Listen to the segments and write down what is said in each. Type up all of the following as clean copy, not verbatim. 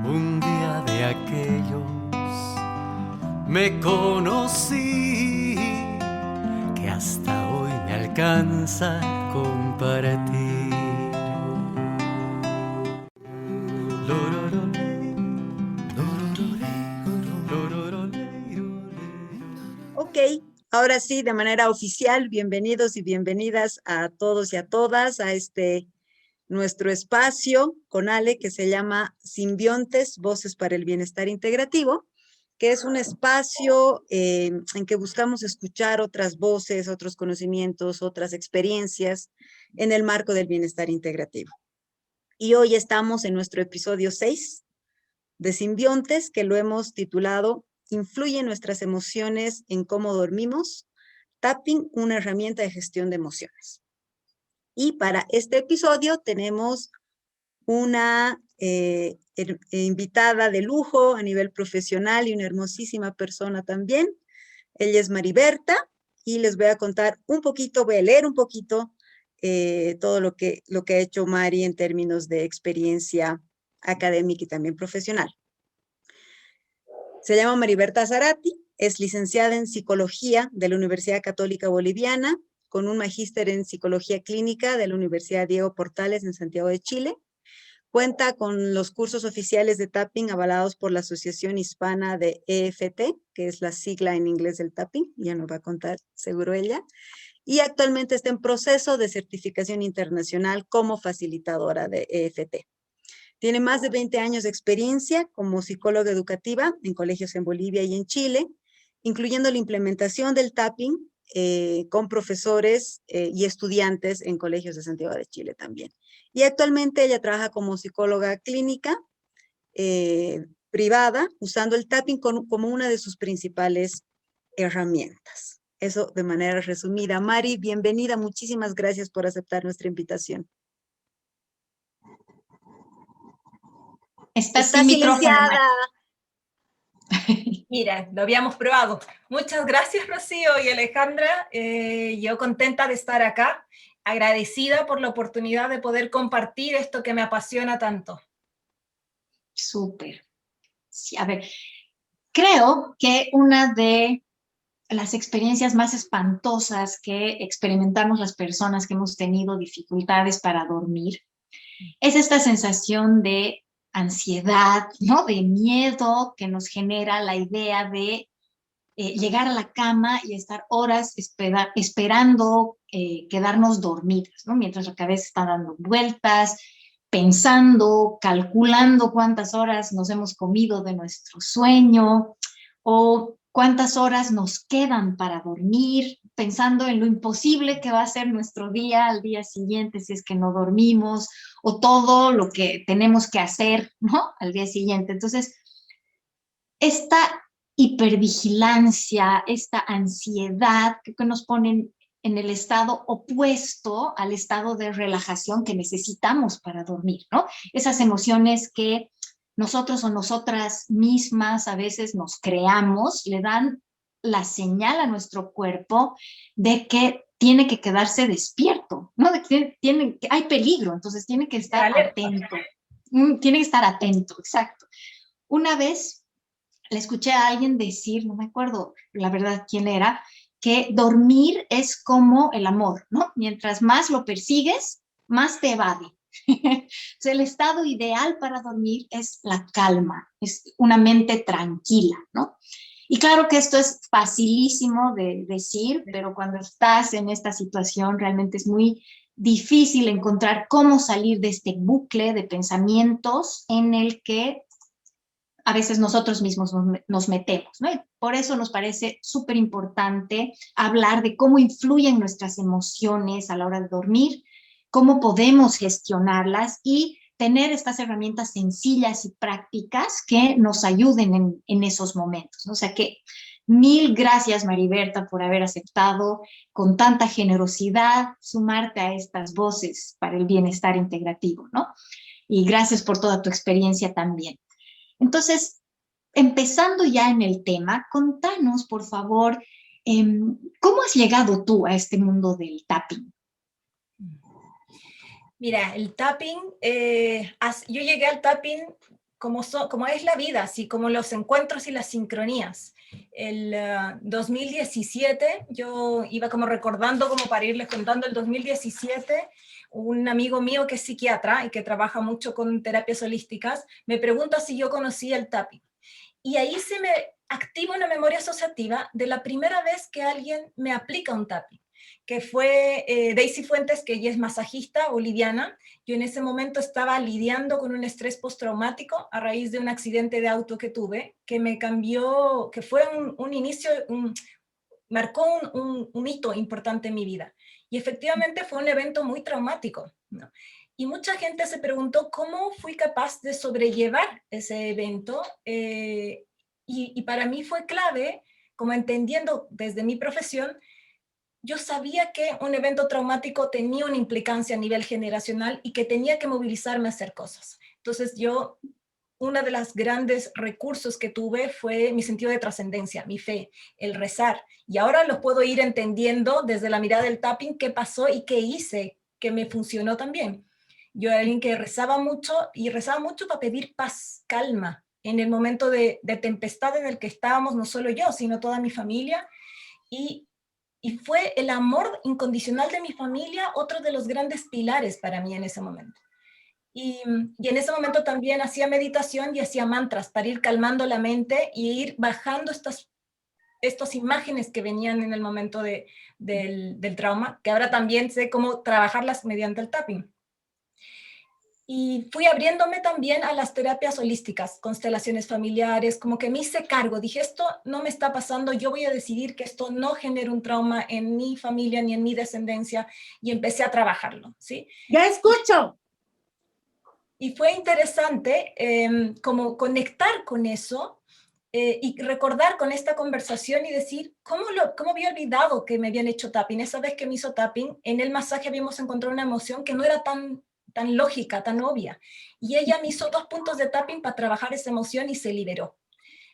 Un día de aquellos me conocí que hasta hoy me alcanza a compartir. Ok, ahora sí, de manera oficial, bienvenidos y bienvenidas a todos y a todas a nuestro espacio con Ale que se llama Simbiontes, Voces para el Bienestar Integrativo, que es un espacio en que buscamos escuchar otras voces, otros conocimientos, otras experiencias en el marco del bienestar integrativo. Y hoy estamos en nuestro episodio 6 de Simbiontes, que lo hemos titulado ¿Influyen nuestras emociones en cómo dormimos? Tapping, una herramienta de gestión de emociones. Y para este episodio tenemos una invitada de lujo a nivel profesional y una hermosísima persona también. Ella es Mariberta y les voy a contar un poquito, voy a leer un poquito todo lo que ha hecho Mari en términos de experiencia académica y también profesional. Se llama Mariberta Zarati, es licenciada en Psicología de la Universidad Católica Boliviana, con un magíster en Psicología Clínica de la Universidad Diego Portales en Santiago de Chile. Cuenta con los cursos oficiales de tapping avalados por la Asociación Hispana de EFT, que es la sigla en inglés del tapping, ya nos va a contar seguro ella. Y actualmente está en proceso de certificación internacional como facilitadora de EFT. Tiene más de 20 años de experiencia como psicóloga educativa en colegios en Bolivia y en Chile, incluyendo la implementación del tapping con profesores y estudiantes en colegios de Santiago de Chile también. Y actualmente ella trabaja como psicóloga clínica privada, usando el tapping como una de sus principales herramientas. Eso de manera resumida. Mari, bienvenida. Muchísimas gracias por aceptar nuestra invitación. Está Está sin micrófono, silenciada. Mira, lo habíamos probado. Muchas gracias, Rocío y Alejandra. Yo contenta de estar acá, agradecida por la oportunidad de poder compartir esto que me apasiona tanto. Súper. Sí, a ver, creo que una de las experiencias más espantosas que experimentamos las personas que hemos tenido dificultades para dormir es esta sensación de ansiedad, ¿no? De miedo que nos genera la idea de llegar a la cama y estar horas esperando quedarnos dormidas, ¿no? Mientras la cabeza está dando vueltas, pensando, calculando cuántas horas nos hemos comido de nuestro sueño o cuántas horas nos quedan para dormir, pensando en lo imposible que va a ser nuestro día al día siguiente si es que no dormimos, o todo lo que tenemos que hacer, ¿no? Al día siguiente. Entonces, esta hipervigilancia, esta ansiedad que nos ponen en el estado opuesto al estado de relajación que necesitamos para dormir, ¿no? Esas emociones que nosotros o nosotras mismas a veces nos creamos, le dan la señal a nuestro cuerpo de que tiene que quedarse despierto, ¿no? De que hay peligro, entonces tiene que estar atento. Tiene que estar atento, exacto. Una vez le escuché a alguien decir, no me acuerdo la verdad quién era, que dormir es como el amor, ¿no? Mientras más lo persigues, más te evade. Entonces, el estado ideal para dormir es la calma, es una mente tranquila, ¿no? Y claro que esto es facilísimo de decir, pero cuando estás en esta situación realmente es muy difícil encontrar cómo salir de este bucle de pensamientos en el que a veces nosotros mismos nos metemos, ¿no? Y por eso nos parece súper importante hablar de cómo influyen nuestras emociones a la hora de dormir, cómo podemos gestionarlas y tener estas herramientas sencillas y prácticas que nos ayuden en esos momentos, ¿no? O sea que mil gracias, Mariberta, por haber aceptado con tanta generosidad sumarte a estas voces para el bienestar integrativo, ¿no? Y gracias por toda tu experiencia también. Entonces, empezando ya en el tema, contanos, por favor, ¿cómo has llegado tú a este mundo del tapping? Mira, el tapping, yo llegué al tapping como es la vida, así como los encuentros y las sincronías. El 2017, yo iba como recordando, como para irles contando, el 2017, un amigo mío que es psiquiatra y que trabaja mucho con terapias holísticas, me pregunta si yo conocía el tapping. Y ahí se me activa una memoria asociativa de la primera vez que alguien me aplica un tapping, que fue Daisy Fuentes, que ella es masajista boliviana. Yo en ese momento estaba lidiando con un estrés postraumático a raíz de un accidente de auto que tuve, que me cambió, que fue un inicio, marcó un hito importante en mi vida. Y efectivamente fue un evento muy traumático, ¿no? Y mucha gente se preguntó cómo fui capaz de sobrellevar ese evento. Y para mí fue clave, como entendiendo desde mi profesión, yo sabía que un evento traumático tenía una implicancia a nivel generacional y que tenía que movilizarme a hacer cosas. Entonces uno de los grandes recursos que tuve fue mi sentido de trascendencia, mi fe, el rezar. Y ahora lo puedo ir entendiendo desde la mirada del tapping qué pasó y qué hice, que me funcionó también. Yo era alguien que rezaba mucho y rezaba mucho para pedir paz, calma, en el momento de tempestad en el que estábamos, no solo yo, sino toda mi familia. Y fue el amor incondicional de mi familia otro de los grandes pilares para mí en ese momento. Y en ese momento también hacía meditación y hacía mantras para ir calmando la mente y ir bajando estas imágenes que venían en el momento del trauma, que ahora también sé cómo trabajarlas mediante el tapping. Y fui abriéndome también a las terapias holísticas, constelaciones familiares, como que me hice cargo. Dije, esto no me está pasando, yo voy a decidir que esto no genere un trauma en mi familia ni en mi descendencia, y empecé a trabajarlo, ¿sí? ¡Ya escucho! Y fue interesante como conectar con eso y recordar con esta conversación y decir, ¿cómo había olvidado que me habían hecho tapping? Esa vez que me hizo tapping, en el masaje habíamos encontrado una emoción que no era tan lógica, tan obvia. Y ella me hizo 2 puntos de tapping para trabajar esa emoción y se liberó.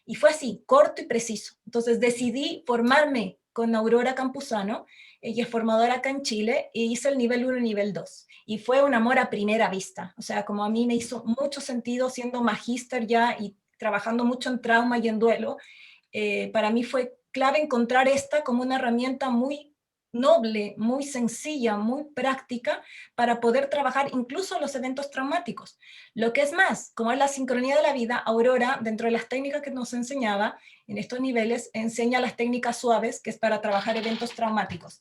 Y fue así, corto y preciso. Entonces decidí formarme con Aurora Campuzano, ella es formadora acá en Chile, y hice el nivel 1 y nivel 2. Y fue un amor a primera vista. O sea, como a mí me hizo mucho sentido siendo magíster ya y trabajando mucho en trauma y en duelo, para mí fue clave encontrar esta como una herramienta muy noble, muy sencilla, muy práctica para poder trabajar incluso los eventos traumáticos. Lo que es más, como es la sincronía de la vida, Aurora, dentro de las técnicas que nos enseñaba en estos niveles, enseña las técnicas suaves, que es para trabajar eventos traumáticos.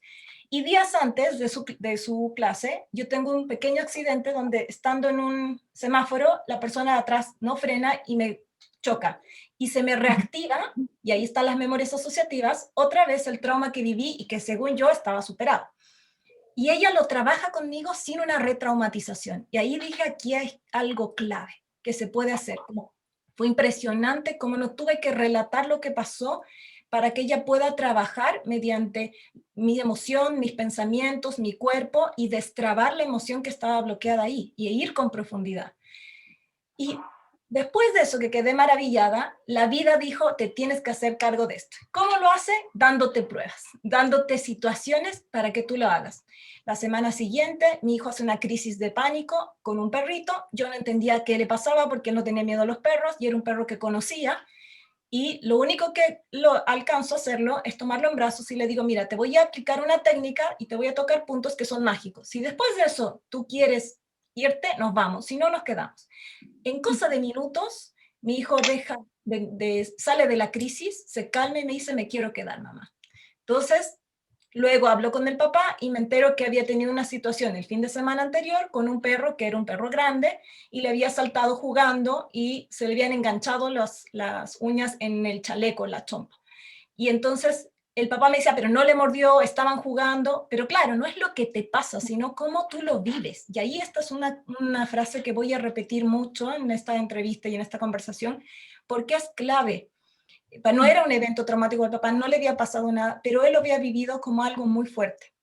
Y días antes de su clase, yo tengo un pequeño accidente donde, estando en un semáforo, la persona de atrás no frena y me choca. Y se me reactiva, y ahí están las memorias asociativas, otra vez el trauma que viví y que según yo estaba superado. Y ella lo trabaja conmigo sin una retraumatización. Y ahí dije, aquí hay algo clave que se puede hacer. Fue impresionante cómo no tuve que relatar lo que pasó para que ella pueda trabajar mediante mi emoción, mis pensamientos, mi cuerpo, y destrabar la emoción que estaba bloqueada ahí y ir con profundidad. Y después de eso, que quedé maravillada, la vida dijo, te tienes que hacer cargo de esto. ¿Cómo lo hace? Dándote pruebas, dándote situaciones para que tú lo hagas. La semana siguiente, mi hijo hace una crisis de pánico con un perrito. Yo no entendía qué le pasaba porque él no tenía miedo a los perros y era un perro que conocía. Y lo único que alcanzo a hacerlo es tomarlo en brazos y le digo, mira, te voy a aplicar una técnica y te voy a tocar puntos que son mágicos. Si después de eso tú quieres irte, nos vamos, si no, nos quedamos. En cosa de minutos, mi hijo sale de la crisis, se calma y me dice, me quiero quedar, mamá. Entonces, luego hablo con el papá y me entero que había tenido una situación el fin de semana anterior con un perro que era un perro grande y le había saltado jugando y se le habían enganchado las uñas en el chaleco, la chompa. Y entonces el papá me decía, pero no le mordió, estaban jugando. Pero claro, no es lo que te pasa, sino cómo tú lo vives. Y ahí esta es una frase que voy a repetir mucho en esta entrevista y en esta conversación, porque es clave. No era un evento traumático, al papá no le había pasado nada, pero él lo había vivido como algo muy fuerte.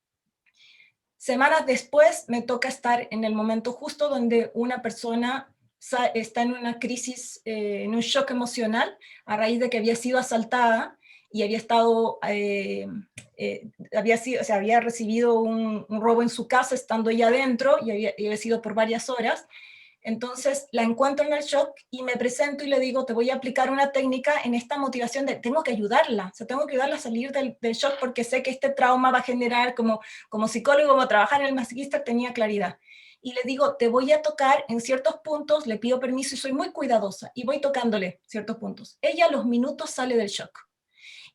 Semanas después me toca estar en el momento justo donde una persona está en una crisis, en un shock emocional, a raíz de que había sido asaltada y había estado, había recibido un robo en su casa estando ella adentro y había sido por varias horas. Entonces la encuentro en el shock y me presento y le digo, te voy a aplicar una técnica en esta motivación de tengo que ayudarla, o sea, tengo que ayudarla a salir del shock porque sé que este trauma va a generar, como psicólogo, como trabajar en el Magister, tenía claridad. Y le digo, te voy a tocar en ciertos puntos, le pido permiso y soy muy cuidadosa y voy tocándole ciertos puntos. Ella a los minutos sale del shock.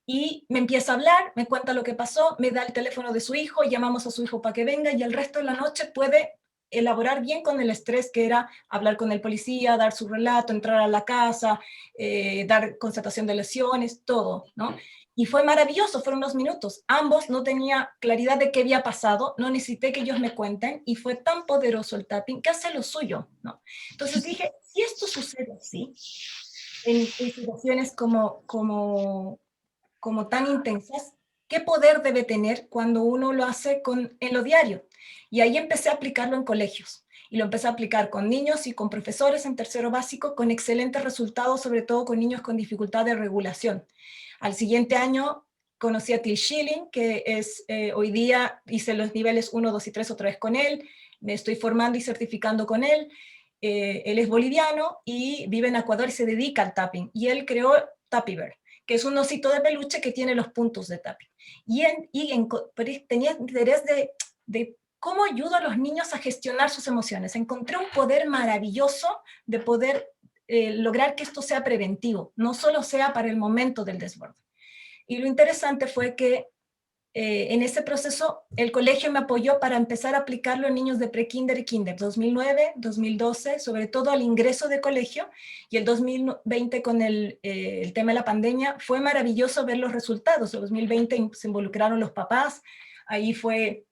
Y me empieza a hablar, me cuenta lo que pasó, me da el teléfono de su hijo, llamamos a su hijo para que venga y el resto de la noche puede elaborar bien con el estrés que era hablar con el policía, dar su relato, entrar a la casa, dar constatación de lesiones, todo, ¿no? Y fue maravilloso, fueron unos minutos. Ambos no tenía claridad de qué había pasado, no necesité que ellos me cuenten y fue tan poderoso el tapping que hace lo suyo, ¿no? Entonces dije, si esto sucede así, en situaciones como tan intensas, ¿qué poder debe tener cuando uno lo hace en lo diario? Y ahí empecé a aplicarlo en colegios. Y lo empecé a aplicar con niños y con profesores en tercero básico, con excelentes resultados, sobre todo con niños con dificultad de regulación. Al siguiente año conocí a Till Schilling, que es hoy día hice los niveles 1, 2 y 3 otra vez con él, me estoy formando y certificando con él. Él es boliviano y vive en Ecuador y se dedica al tapping. Y él creó Tapiver, que es un osito de peluche que tiene los puntos de tapping. Tenía interés de cómo ayudo a los niños a gestionar sus emociones. Encontré un poder maravilloso de poder lograr que esto sea preventivo, no solo sea para el momento del desborde. Y lo interesante fue que en ese proceso el colegio me apoyó para empezar a aplicarlo en niños de pre-kinder y kinder, 2009, 2012, sobre todo al ingreso de colegio, y el 2020 con el tema de la pandemia, fue maravilloso ver los resultados. En 2020 se involucraron los papás, ahí fue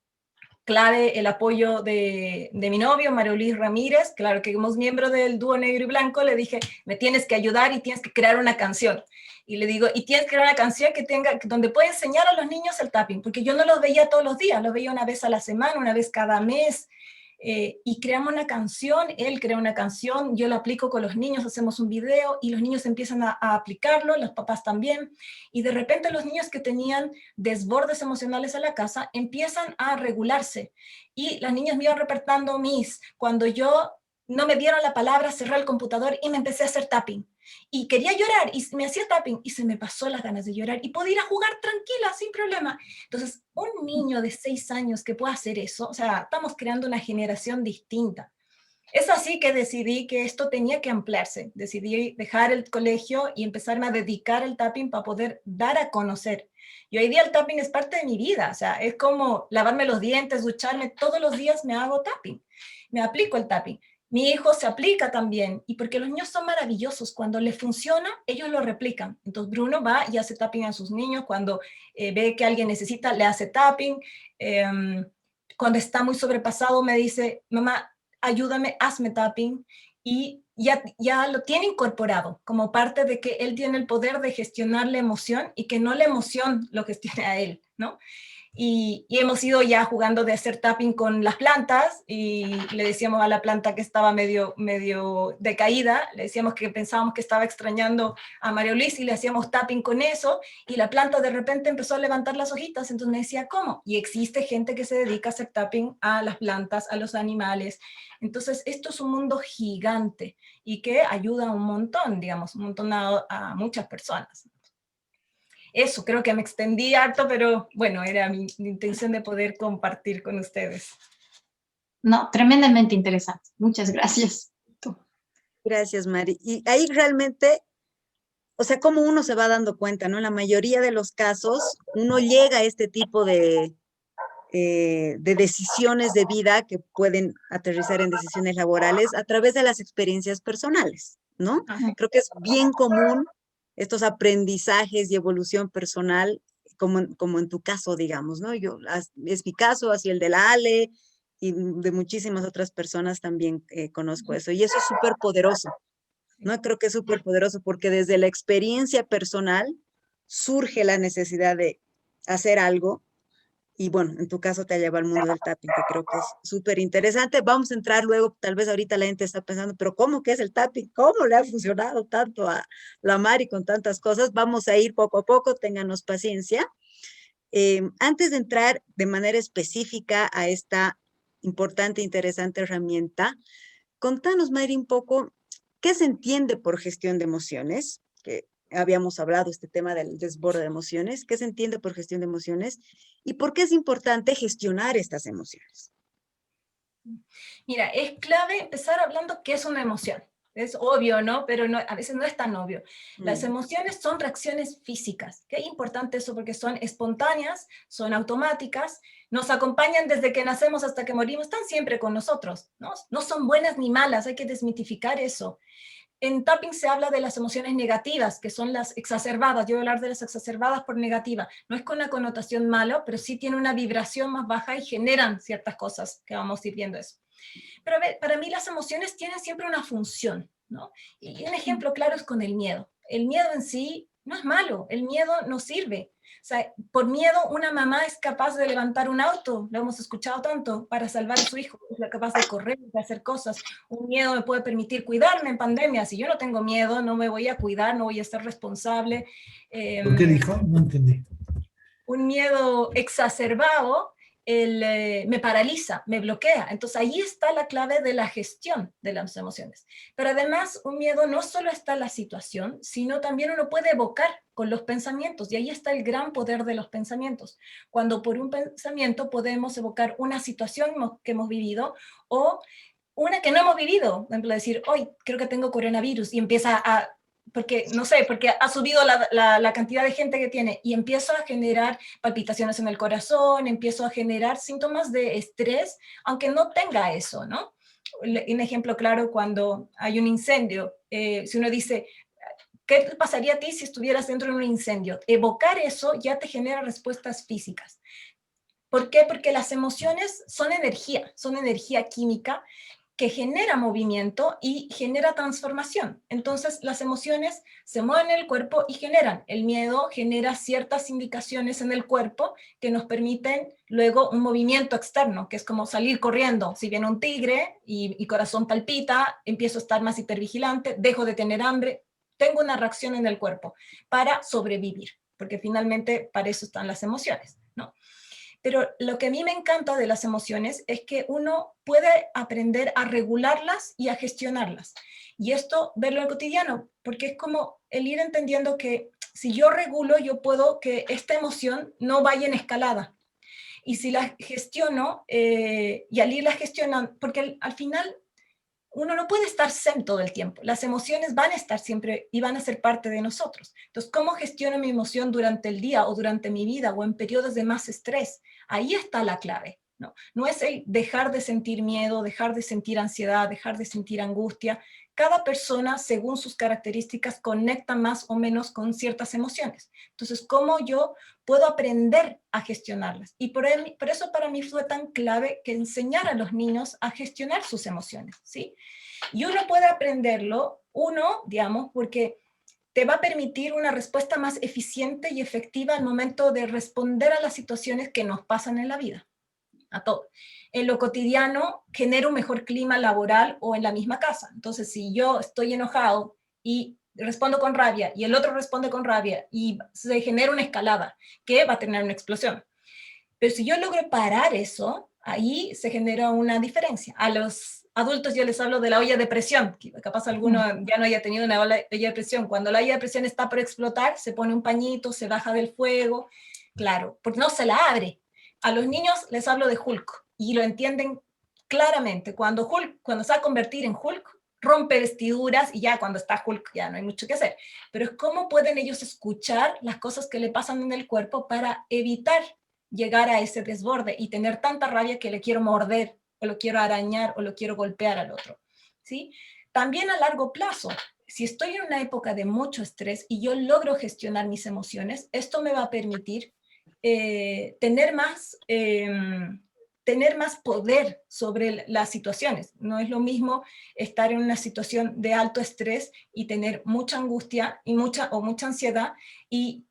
clave el apoyo de mi novio, Mario Luis Ramírez, claro que como miembro del dúo negro y blanco, le dije, me tienes que ayudar y tienes que crear una canción. Y le digo, y tienes que crear una canción donde pueda enseñar a los niños el tapping, porque yo no los veía todos los días, los veía una vez a la semana, una vez cada mes, y creamos una canción, él crea una canción, yo la aplico con los niños, hacemos un video y los niños empiezan a aplicarlo, los papás también, y de repente los niños que tenían desbordes emocionales en la casa empiezan a regularse, y las niñas me iban reportando cuando yo no me dieron la palabra, cerré el computador y me empecé a hacer tapping. Y quería llorar y me hacía tapping y se me pasó las ganas de llorar y podía ir a jugar tranquila, sin problema. Entonces, un niño de 6 años que pueda hacer eso, o sea, estamos creando una generación distinta. Es así que decidí que esto tenía que ampliarse. Decidí dejar el colegio y empezarme a dedicar al tapping para poder dar a conocer. Y hoy día el tapping es parte de mi vida, o sea, es como lavarme los dientes, ducharme, todos los días me hago tapping, me aplico el tapping. Mi hijo se aplica también, y porque los niños son maravillosos, cuando les funciona, ellos lo replican. Entonces Bruno va y hace tapping a sus niños, cuando ve que alguien necesita, le hace tapping. Cuando está muy sobrepasado me dice, mamá, ayúdame, hazme tapping, y ya lo tiene incorporado como parte de que él tiene el poder de gestionar la emoción y que no la emoción lo gestione a él, ¿no? Y hemos ido ya jugando de hacer tapping con las plantas y le decíamos a la planta que estaba medio decaída, le decíamos que pensábamos que estaba extrañando a Mario Luis y le hacíamos tapping con eso y la planta de repente empezó a levantar las hojitas, entonces me decía, ¿cómo? Y existe gente que se dedica a hacer tapping a las plantas, a los animales. Entonces esto es un mundo gigante y que ayuda un montón, digamos, un montón a muchas personas. Eso, creo que me extendí harto, pero bueno, era mi intención de poder compartir con ustedes. No, tremendamente interesante. Muchas gracias. Gracias, Mari. Y ahí realmente, o sea, cómo uno se va dando cuenta, ¿no? En la mayoría de los casos, uno llega a este tipo de decisiones de vida que pueden aterrizar en decisiones laborales a través de las experiencias personales, ¿no? Ajá. Creo que es bien común estos aprendizajes y evolución personal, como en tu caso, digamos, ¿no? Es mi caso, así el de la Ale, y de muchísimas otras personas también conozco eso, y eso es súper poderoso, ¿no? Creo que es súper poderoso porque desde la experiencia personal surge la necesidad de hacer algo. Y bueno, en tu caso te ha llevado al mundo del tapping, que creo que es súper interesante. Vamos a entrar luego, tal vez ahorita la gente está pensando, pero ¿cómo que es el tapping? ¿Cómo le ha funcionado tanto a la Mari con tantas cosas? Vamos a ir poco a poco, ténganos paciencia. Antes de entrar de manera específica a esta importante e interesante herramienta, Contanos, Mayri, un poco, ¿qué se entiende por gestión de emociones? Que habíamos hablado este tema del desborde de emociones. ¿Qué se entiende por gestión de emociones? ¿Y por qué es importante gestionar estas emociones? Mira, es clave empezar hablando qué es una emoción. Es obvio, ¿no? Pero no, a veces no es tan obvio. Las emociones son reacciones físicas. Qué importante eso porque son espontáneas, son automáticas, nos acompañan desde que nacemos hasta que morimos, están siempre con nosotros, ¿no? No son buenas ni malas, hay que desmitificar eso. En tapping se habla de las emociones negativas, que son las exacerbadas. Yo voy a hablar de las exacerbadas por negativa. No es con una connotación mala, pero sí tiene una vibración más baja y generan ciertas cosas que vamos a ir viendo eso. Pero a ver, para mí las emociones tienen siempre una función, ¿no? Y un ejemplo claro es con el miedo. El miedo en sí no es malo, el miedo no sirve. O sea, por miedo una mamá es capaz de levantar un auto, lo hemos escuchado tanto, para salvar a su hijo, es capaz de correr, de hacer cosas. Un miedo me puede permitir cuidarme en pandemia. Si yo no tengo miedo, no me voy a cuidar, no voy a ser responsable. ¿Por qué dijo? No entendí. Un miedo exacerbado me paraliza, me bloquea. Entonces ahí está la clave de la gestión de las emociones. Pero además un miedo no solo está en la situación, sino también uno puede evocar con los pensamientos. Y ahí está el gran poder de los pensamientos. Cuando por un pensamiento podemos evocar una situación que hemos vivido o una que no hemos vivido. Por ejemplo, decir, hoy creo que tengo coronavirus y empieza a porque, no sé, porque ha subido la cantidad de gente que tiene y empiezo a generar palpitaciones en el corazón, empiezo a generar síntomas de estrés, aunque no tenga eso, ¿no? Un ejemplo claro, cuando hay un incendio, si uno dice, ¿qué te pasaría a ti si estuvieras dentro de un incendio? Evocar eso ya te genera respuestas físicas. ¿Por qué? Porque las emociones son energía química que genera movimiento y genera transformación. Entonces, las emociones se mueven en el cuerpo y generan. El miedo genera ciertas indicaciones en el cuerpo que nos permiten luego un movimiento externo, que es como salir corriendo. Si viene un tigre y mi corazón palpita, empiezo a estar más hipervigilante, dejo de tener hambre, tengo una reacción en el cuerpo para sobrevivir, porque finalmente para eso están las emociones, ¿no? Pero lo que a mí me encanta de las emociones es que uno puede aprender a regularlas y a gestionarlas. Y esto verlo en el cotidiano, porque es como el ir entendiendo que si yo regulo, yo puedo que esta emoción no vaya en escalada. Y si la gestiono, y al irla gestionando, porque al final uno no puede estar zen todo el tiempo. Las emociones van a estar siempre y van a ser parte de nosotros. Entonces, ¿cómo gestiono mi emoción durante el día o durante mi vida o en periodos de más estrés? Ahí está la clave. No es el dejar de sentir miedo, dejar de sentir ansiedad, dejar de sentir angustia. Cada persona, según sus características, conecta más o menos con ciertas emociones. Entonces, ¿cómo yo puedo aprender a gestionarlas? Y por eso para mí fue tan clave que enseñar a los niños a gestionar sus emociones, ¿sí? Y uno puede aprenderlo, digamos, porque te va a permitir una respuesta más eficiente y efectiva al momento de responder a las situaciones que nos pasan en la vida, a todo. En lo cotidiano genera un mejor clima laboral o en la misma casa. Entonces, si yo estoy enojado y respondo con rabia y el otro responde con rabia y se genera una escalada que va a tener una explosión. Pero si yo logro parar eso, ahí se genera una diferencia. A los adultos yo les hablo de la olla de presión, que capaz alguno ya no haya tenido una olla de presión. Cuando la olla de presión está por explotar, se pone un pañito, se baja del fuego, claro, porque no se la abre. A los niños les hablo de Hulk y lo entienden claramente. Cuando se va a convertir en Hulk, rompe vestiduras y ya cuando está Hulk ya no hay mucho que hacer. Pero es cómo pueden ellos escuchar las cosas que le pasan en el cuerpo para evitar llegar a ese desborde y tener tanta rabia que le quiero morder o lo quiero arañar o lo quiero golpear al otro, ¿sí? También a largo plazo, si estoy en una época de mucho estrés y yo logro gestionar mis emociones, esto me va a permitir tener más poder sobre las situaciones. No es lo mismo estar en una situación de alto estrés y tener mucha angustia y mucha ansiedad y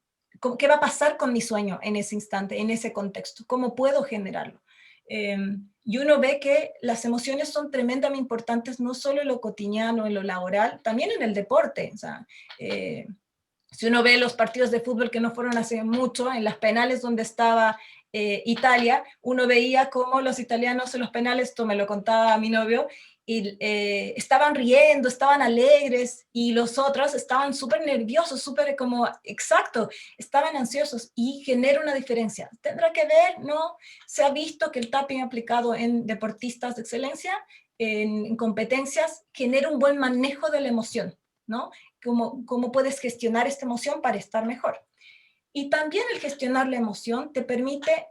¿qué va a pasar con mi sueño en ese instante, en ese contexto? ¿Cómo puedo generarlo? Y uno ve que las emociones son tremendamente importantes, no solo en lo cotidiano, en lo laboral, también en el deporte. O sea, si uno ve los partidos de fútbol que no fueron hace mucho, en las penales donde estaba Italia, uno veía cómo los italianos en los penales, esto me lo contaba mi novio, estaban riendo, estaban alegres, y los otros estaban súper nerviosos, súper como, exacto, estaban ansiosos, y genera una diferencia. ¿Tendrá que ver? No. Se ha visto que el tapping aplicado en deportistas de excelencia, en competencias, genera un buen manejo de la emoción, ¿no? Cómo puedes gestionar esta emoción para estar mejor. Y también el gestionar la emoción te permite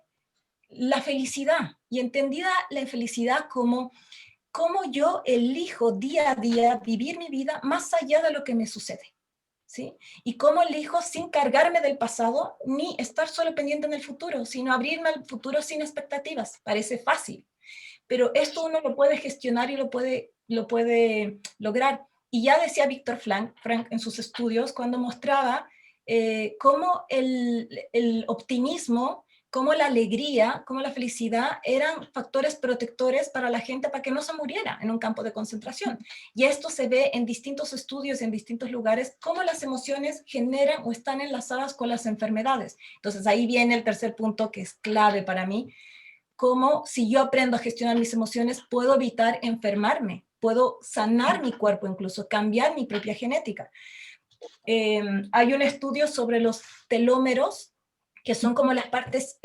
la felicidad, y entendida la felicidad como cómo yo elijo día a día vivir mi vida más allá de lo que me sucede, ¿sí? Y cómo elijo sin cargarme del pasado, ni estar solo pendiente en el futuro, sino abrirme al futuro sin expectativas. Parece fácil, pero esto uno lo puede gestionar y lo puede lograr. Y ya decía Víctor Frank en sus estudios, cuando mostraba cómo el optimismo, cómo la alegría, cómo la felicidad eran factores protectores para la gente para que no se muriera en un campo de concentración. Y esto se ve en distintos estudios, en distintos lugares, cómo las emociones generan o están enlazadas con las enfermedades. Entonces ahí viene el tercer punto que es clave para mí, cómo si yo aprendo a gestionar mis emociones, puedo evitar enfermarme, puedo sanar mi cuerpo, incluso cambiar mi propia genética. Hay un estudio sobre los telómeros, que son como las partes,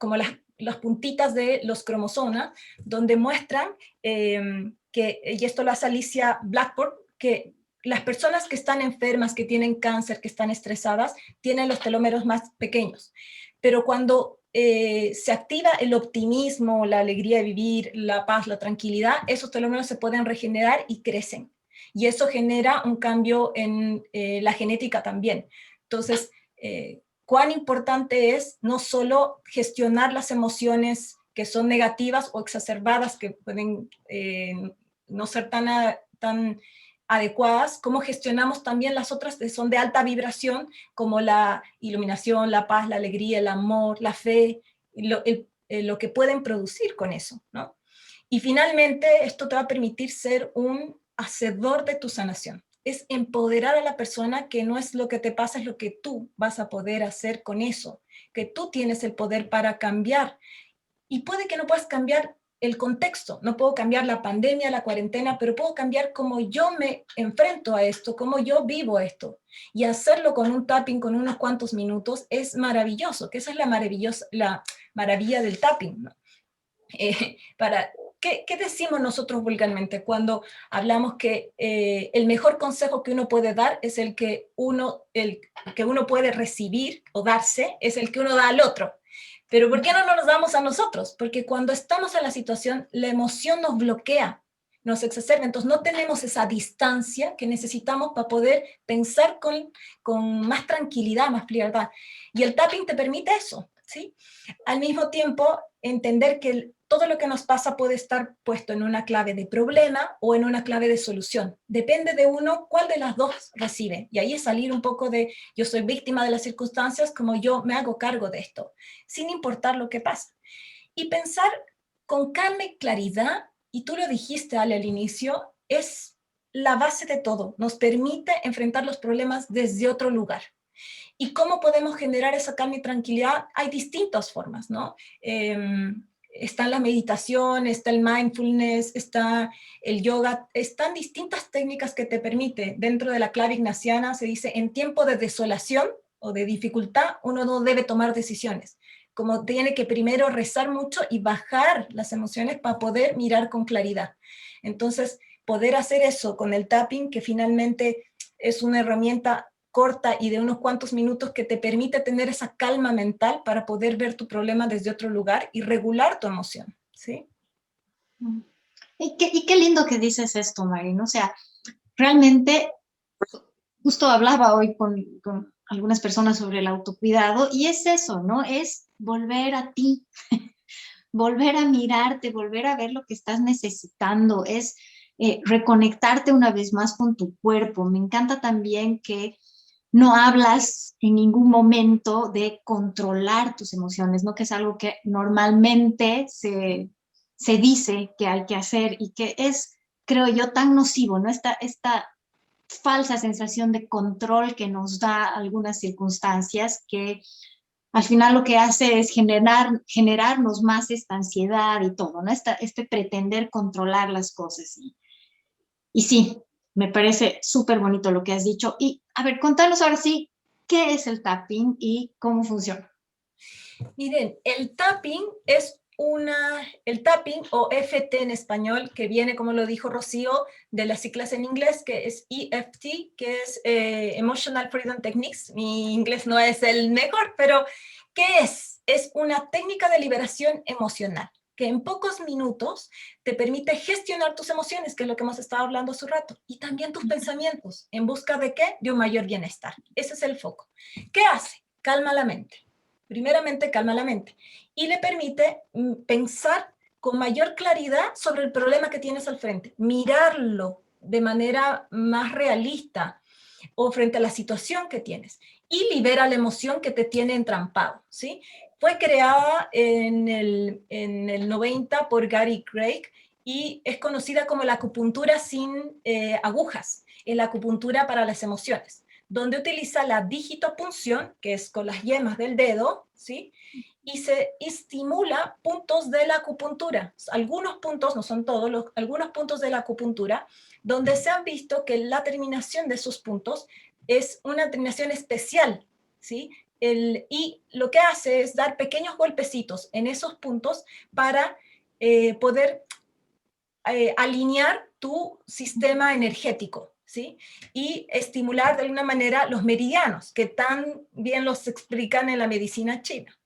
como las puntitas de los cromosomas, donde muestran que, y esto lo hace Alicia Blackburn, que las personas que están enfermas, que tienen cáncer, que están estresadas, tienen los telómeros más pequeños. Pero cuando se activa el optimismo, la alegría de vivir, la paz, la tranquilidad, esos telómeros se pueden regenerar y crecen. Y eso genera un cambio en la genética también. Entonces, cuán importante es no solo gestionar las emociones que son negativas o exacerbadas, que pueden no ser tan adecuadas, cómo gestionamos también las otras que son de alta vibración, como la iluminación, la paz, la alegría, el amor, la fe, lo que pueden producir con eso, ¿no? Y finalmente, esto te va a permitir ser un hacedor de tu sanación. Es empoderar a la persona, que no es lo que te pasa, es lo que tú vas a poder hacer con eso, que tú tienes el poder para cambiar. Y puede que no puedas cambiar el contexto, no puedo cambiar la pandemia, la cuarentena, pero puedo cambiar cómo yo me enfrento a esto, cómo yo vivo esto. Y hacerlo con un tapping, con unos cuantos minutos, es maravilloso, que esa es la maravilla del tapping, ¿no? ¿Qué decimos nosotros vulgarmente cuando hablamos que el mejor consejo que uno puede dar es el que uno puede recibir o darse, es el que uno da al otro? Pero ¿por qué no nos damos a nosotros? Porque cuando estamos en la situación, la emoción nos bloquea, nos exacerba, entonces no tenemos esa distancia que necesitamos para poder pensar con más tranquilidad, más frialdad. Y el tapping te permite eso, ¿sí? Al mismo tiempo, entender que todo lo que nos pasa puede estar puesto en una clave de problema o en una clave de solución. Depende de uno cuál de las dos recibe. Y ahí es salir un poco de yo soy víctima de las circunstancias, como yo me hago cargo de esto, sin importar lo que pasa. Y pensar con calma y claridad, y tú lo dijiste, Ale, al inicio, es la base de todo. Nos permite enfrentar los problemas desde otro lugar. ¿Y cómo podemos generar esa calma y tranquilidad? Hay distintas formas, ¿no? Está la meditación, está el mindfulness, está el yoga, están distintas técnicas que te permiten. Dentro de la clave ignaciana se dice, en tiempo de desolación o de dificultad, uno no debe tomar decisiones. Como tiene que primero rezar mucho y bajar las emociones para poder mirar con claridad. Entonces, poder hacer eso con el tapping, que finalmente es una herramienta corta y de unos cuantos minutos que te permite tener esa calma mental para poder ver tu problema desde otro lugar y regular tu emoción, ¿sí? Y qué lindo que dices esto, Marín. O sea, realmente, justo hablaba hoy con algunas personas sobre el autocuidado, y es eso, ¿no? Es volver a ti, volver a mirarte, volver a ver lo que estás necesitando, es reconectarte una vez más con tu cuerpo. Me encanta también que no hablas en ningún momento de controlar tus emociones, ¿no? Que es algo que normalmente se dice que hay que hacer y que es, creo yo, tan nocivo, ¿no? Esta falsa sensación de control que nos da algunas circunstancias que al final lo que hace es generarnos más esta ansiedad y todo, ¿no? Este pretender controlar las cosas. Y sí, me parece súper bonito lo que has dicho. Y a ver, contanos ahora sí, ¿qué es el tapping y cómo funciona? Miren, el tapping o EFT en español, que viene, como lo dijo Rocío, de las siglas en inglés, que es EFT, que es Emotional Freedom Techniques. Mi inglés no es el mejor, pero ¿qué es? Es una técnica de liberación emocional, que en pocos minutos te permite gestionar tus emociones, que es lo que hemos estado hablando hace un rato, y también tus pensamientos, ¿en busca de qué? De un mayor bienestar. Ese es el foco. ¿Qué hace? Calma la mente. Primeramente, calma la mente y le permite pensar con mayor claridad sobre el problema que tienes al frente, mirarlo de manera más realista o frente a la situación que tienes y libera la emoción que te tiene entrampado, ¿sí? Fue creada en el 90 por Gary Craig y es conocida como la acupuntura sin agujas, la acupuntura para las emociones, donde utiliza la digitopunción, que es con las yemas del dedo, ¿sí? Y se estimula puntos de la acupuntura. Algunos puntos, no son todos, algunos puntos de la acupuntura, donde se han visto que la terminación de esos puntos es una terminación especial, ¿sí? Y lo que hace es dar pequeños golpecitos en esos puntos para poder alinear tu sistema energético, ¿sí? Y estimular de alguna manera los meridianos, que tan bien los explican en la medicina china.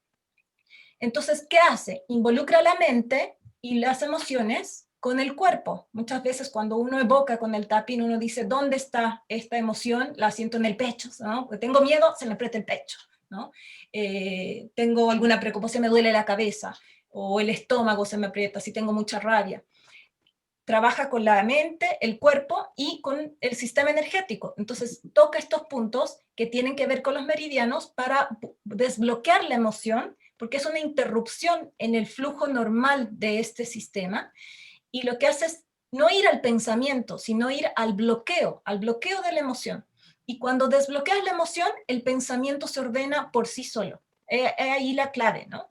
Entonces, ¿qué hace? Involucra la mente y las emociones con el cuerpo. Muchas veces cuando uno evoca con el tapping, uno dice, ¿dónde está esta emoción? La siento en el pecho, ¿no? Porque tengo miedo, se me aprieta el pecho, ¿no? Tengo alguna preocupación, me duele la cabeza, o el estómago se me aprieta, si tengo mucha rabia. Trabaja con la mente, el cuerpo y con el sistema energético. Entonces, toca estos puntos que tienen que ver con los meridianos para desbloquear la emoción, porque es una interrupción en el flujo normal de este sistema. Y lo que hace es no ir al pensamiento, sino ir al bloqueo de la emoción. Y cuando desbloqueas la emoción, el pensamiento se ordena por sí solo. Ahí la clave, ¿no?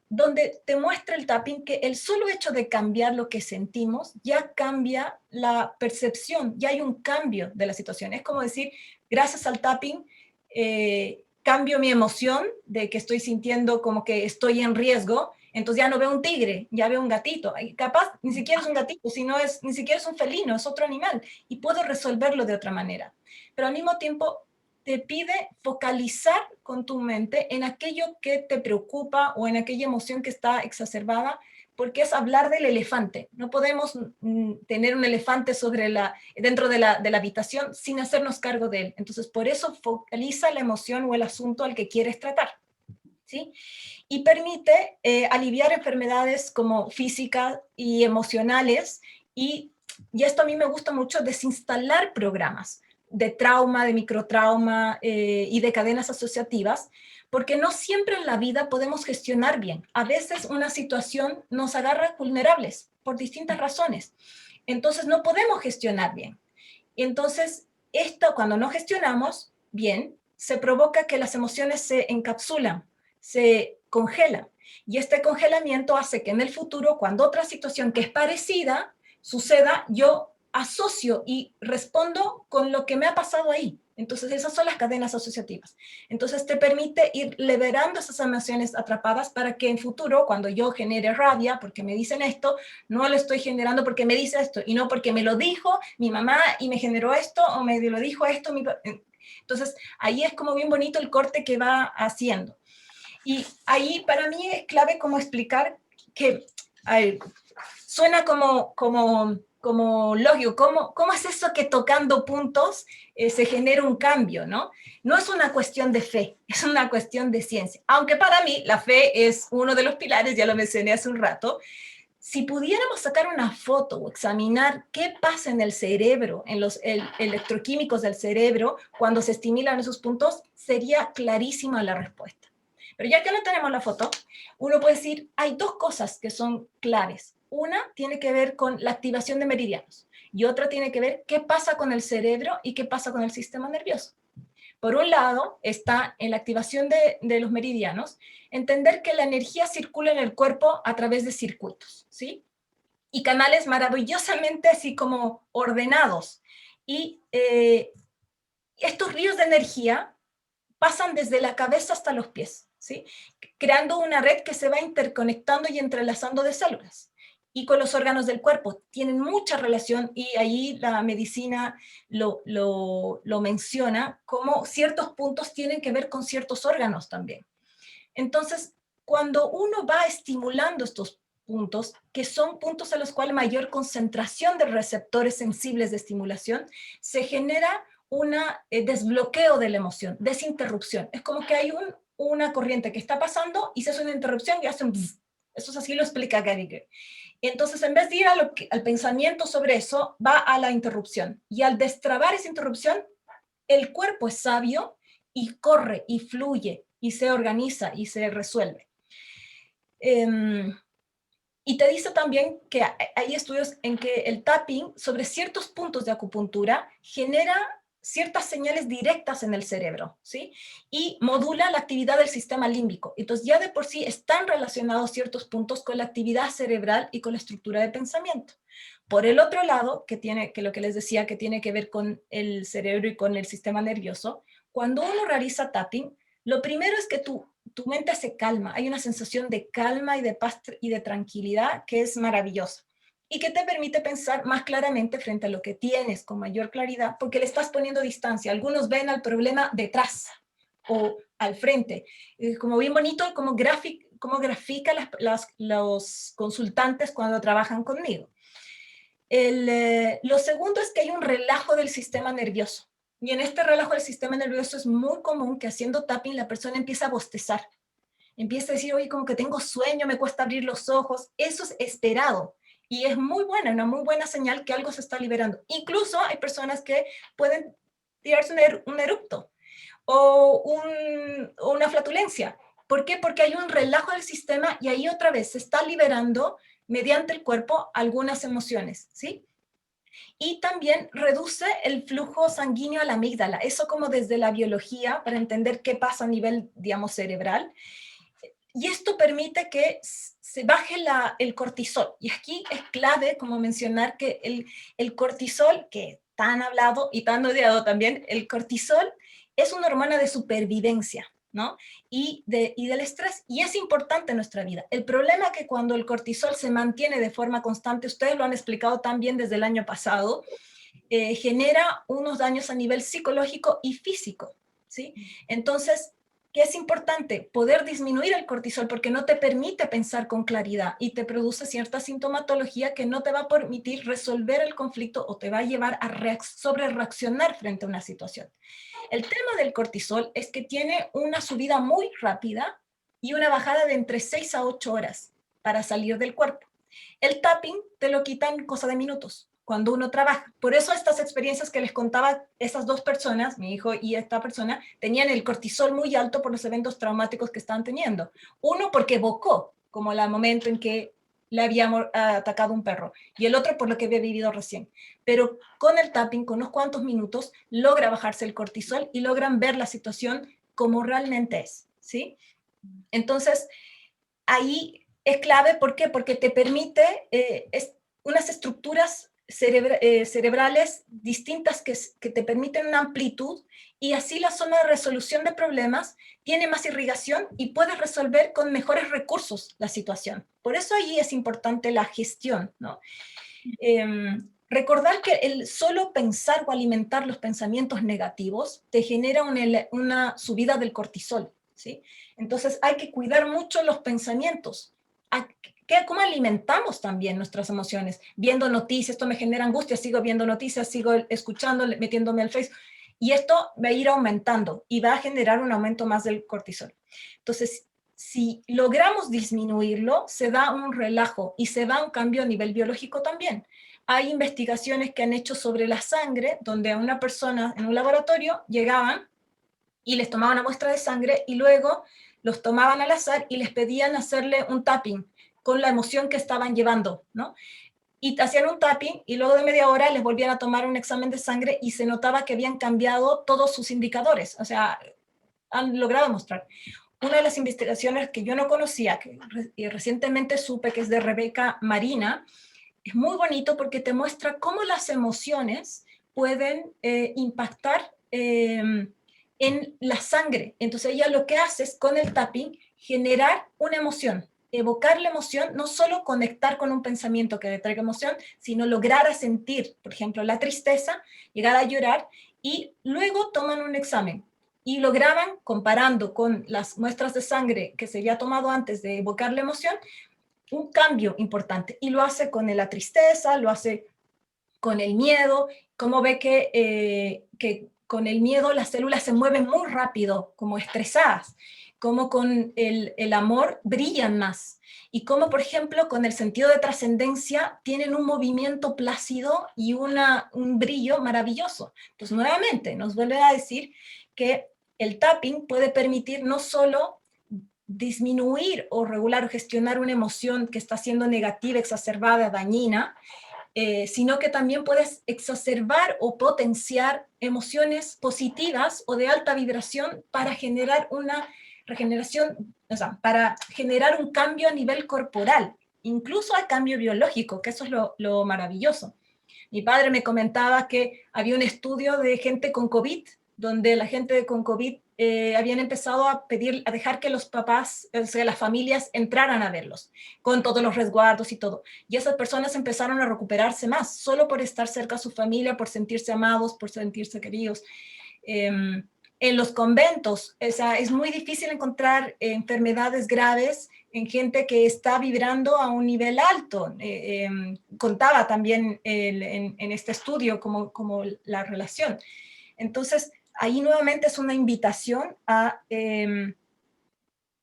Donde te muestra el tapping que el solo hecho de cambiar lo que sentimos ya cambia la percepción, ya hay un cambio de la situación. Es como decir, gracias al tapping, cambio mi emoción de que estoy sintiendo como que estoy en riesgo, entonces ya no veo un tigre, ya veo un gatito. Y capaz ni siquiera es un gatito, ni siquiera es un felino, es otro animal, y puedo resolverlo de otra manera. Pero al mismo tiempo te pide focalizar con tu mente en aquello que te preocupa o en aquella emoción que está exacerbada, porque es hablar del elefante. No podemos tener un elefante dentro de la habitación sin hacernos cargo de él. Entonces, por eso focaliza la emoción o el asunto al que quieres tratar, ¿sí? Y permite aliviar enfermedades como físicas y emocionales, y esto a mí me gusta mucho, desinstalar programas de trauma, de microtrauma y de cadenas asociativas, porque no siempre en la vida podemos gestionar bien. A veces una situación nos agarra vulnerables por distintas razones. Entonces no podemos gestionar bien. Entonces, cuando no gestionamos bien, se provoca que las emociones se encapsulan, se congelan. Y este congelamiento hace que en el futuro, cuando otra situación que es parecida suceda, yo asocio y respondo con lo que me ha pasado ahí. Entonces, esas son las cadenas asociativas. Entonces, te permite ir liberando esas emociones atrapadas para que en futuro, cuando yo genere rabia porque me dicen esto, no lo estoy generando porque me dice esto, y no porque me lo dijo mi mamá y me generó esto, o me lo dijo esto. Entonces, ahí es como bien bonito el corte que va haciendo. Y ahí para mí es clave como explicar que suena como lógico, ¿cómo es eso que tocando puntos se genera un cambio, ¿no? No es una cuestión de fe, es una cuestión de ciencia. Aunque para mí la fe es uno de los pilares, ya lo mencioné hace un rato. Si pudiéramos sacar una foto o examinar qué pasa en el cerebro, en los electroquímicos del cerebro, cuando se estimulan esos puntos, sería clarísima la respuesta. Pero ya que no tenemos la foto, uno puede decir, hay dos cosas que son claves. Una tiene que ver con la activación de meridianos y otra tiene que ver qué pasa con el cerebro y qué pasa con el sistema nervioso. Por un lado, está en la activación de los meridianos, entender que la energía circula en el cuerpo a través de circuitos, ¿sí? Y canales maravillosamente así como ordenados. Y estos ríos de energía pasan desde la cabeza hasta los pies, ¿sí? Creando una red que se va interconectando y entrelazando de células. Y con los órganos del cuerpo tienen mucha relación, y ahí la medicina lo menciona, como ciertos puntos tienen que ver con ciertos órganos también. Entonces, cuando uno va estimulando estos puntos, que son puntos a los cuales mayor concentración de receptores sensibles de estimulación, se genera un desbloqueo de la emoción, desinterrupción. Es como que hay una corriente que está pasando y se hace una interrupción y hace un bzz. Eso es así, lo explica Gallagher. Entonces, en vez de ir al pensamiento sobre eso, va a la interrupción. Y al destrabar esa interrupción, el cuerpo es sabio y corre y fluye y se organiza y se resuelve. Y te dice también que hay estudios en que el tapping sobre ciertos puntos de acupuntura genera ciertas señales directas en el cerebro, ¿sí? Y modula la actividad del sistema límbico. Entonces ya de por sí están relacionados ciertos puntos con la actividad cerebral y con la estructura de pensamiento. Por el otro lado, que lo que les decía, que tiene que ver con el cerebro y con el sistema nervioso, cuando uno realiza tapping, lo primero es que tu mente se calma, hay una sensación de calma y de paz y de tranquilidad que es maravillosa y que te permite pensar más claramente frente a lo que tienes con mayor claridad, porque le estás poniendo distancia. Algunos ven al problema detrás o al frente, como bien bonito, como grafica los consultantes cuando trabajan conmigo. Lo segundo es que hay un relajo del sistema nervioso. Y en este relajo del sistema nervioso es muy común que haciendo tapping la persona empieza a bostezar. Empieza a decir, oye, como que tengo sueño, me cuesta abrir los ojos. Eso es esperado. Y es muy buena, una muy buena señal que algo se está liberando. Incluso hay personas que pueden tirarse un erupto o una flatulencia. ¿Por qué? Porque hay un relajo del sistema y ahí otra vez se está liberando mediante el cuerpo algunas emociones, ¿sí? Y también reduce el flujo sanguíneo a la amígdala, eso como desde la biología, para entender qué pasa a nivel, digamos, cerebral. Y esto permite que se baje el cortisol. Y aquí es clave, como mencionar, que el cortisol, que tan hablado y tan odiado también, el cortisol es una hormona de supervivencia, ¿no? Y del estrés, y es importante en nuestra vida. El problema es que cuando el cortisol se mantiene de forma constante, ustedes lo han explicado también desde el año pasado, genera unos daños a nivel psicológico y físico, ¿sí? Entonces, ¿qué es importante? Poder disminuir el cortisol porque no te permite pensar con claridad y te produce cierta sintomatología que no te va a permitir resolver el conflicto o te va a llevar a sobrereaccionar frente a una situación. El tema del cortisol es que tiene una subida muy rápida y una bajada de entre 6 a 8 horas para salir del cuerpo. El tapping te lo quita en cosa de minutos cuando uno trabaja. Por eso estas experiencias que les contaba, esas dos personas, mi hijo y esta persona, tenían el cortisol muy alto por los eventos traumáticos que estaban teniendo. Uno porque evocó, como el momento en que le había atacado un perro, y el otro por lo que había vivido recién. Pero con el tapping, con unos cuantos minutos, logra bajarse el cortisol y logran ver la situación como realmente es, ¿sí? Entonces, ahí es clave, ¿por qué? Porque te permite unas estructuras cerebrales distintas que te permiten una amplitud, y así la zona de resolución de problemas tiene más irrigación y puedes resolver con mejores recursos la situación. Por eso ahí es importante la gestión, ¿no? Recordar que el solo pensar o alimentar los pensamientos negativos te genera una subida del cortisol, ¿sí? Entonces hay que cuidar mucho los pensamientos. ¿Cómo alimentamos también nuestras emociones? Viendo noticias, esto me genera angustia, sigo viendo noticias, sigo escuchando, metiéndome al Facebook, y esto va a ir aumentando y va a generar un aumento más del cortisol. Entonces, si logramos disminuirlo, se da un relajo y se da un cambio a nivel biológico también. Hay investigaciones que han hecho sobre la sangre, donde a una persona en un laboratorio llegaban y les tomaban una muestra de sangre y luego los tomaban al azar y les pedían hacerle un tapping con la emoción que estaban llevando, ¿no? y hacían un tapping y luego de media hora les volvían a tomar un examen de sangre y se notaba que habían cambiado todos sus indicadores, o sea, han logrado mostrar. Una de las investigaciones que yo no conocía, que recientemente supe que es de Rebeca Marina, es muy bonito porque te muestra cómo las emociones pueden impactar en la sangre. Entonces ella lo que hace es con el tapping generar una emoción, evocar la emoción, no solo conectar con un pensamiento que le traiga emoción, sino lograr a sentir, por ejemplo, la tristeza, llegar a llorar y luego toman un examen y lo graban comparando con las muestras de sangre que se había tomado antes de evocar la emoción, un cambio importante. Y lo hace con la tristeza, lo hace con el miedo, como ve que con el miedo las células se mueven muy rápido, como estresadas, como con el amor brillan más, y como por ejemplo con el sentido de trascendencia tienen un movimiento plácido y un brillo maravilloso. Entonces nuevamente nos vuelve a decir que el tapping puede permitir no solo disminuir o regular o gestionar una emoción que está siendo negativa, exacerbada, dañina, sino que también puedes exacerbar o potenciar emociones positivas o de alta vibración para generar una regeneración, o sea, para generar un cambio a nivel corporal, incluso al cambio biológico, que eso es lo maravilloso. Mi padre me comentaba que había un estudio de gente con COVID, donde la gente con COVID habían empezado a dejar que los papás, o sea, las familias entraran a verlos, con todos los resguardos y todo. Y esas personas empezaron a recuperarse más, solo por estar cerca a su familia, por sentirse amados, por sentirse queridos. En los conventos, o sea, es muy difícil encontrar enfermedades graves en gente que está vibrando a un nivel alto. Contaba también en este estudio como la relación. Entonces, ahí nuevamente es una invitación a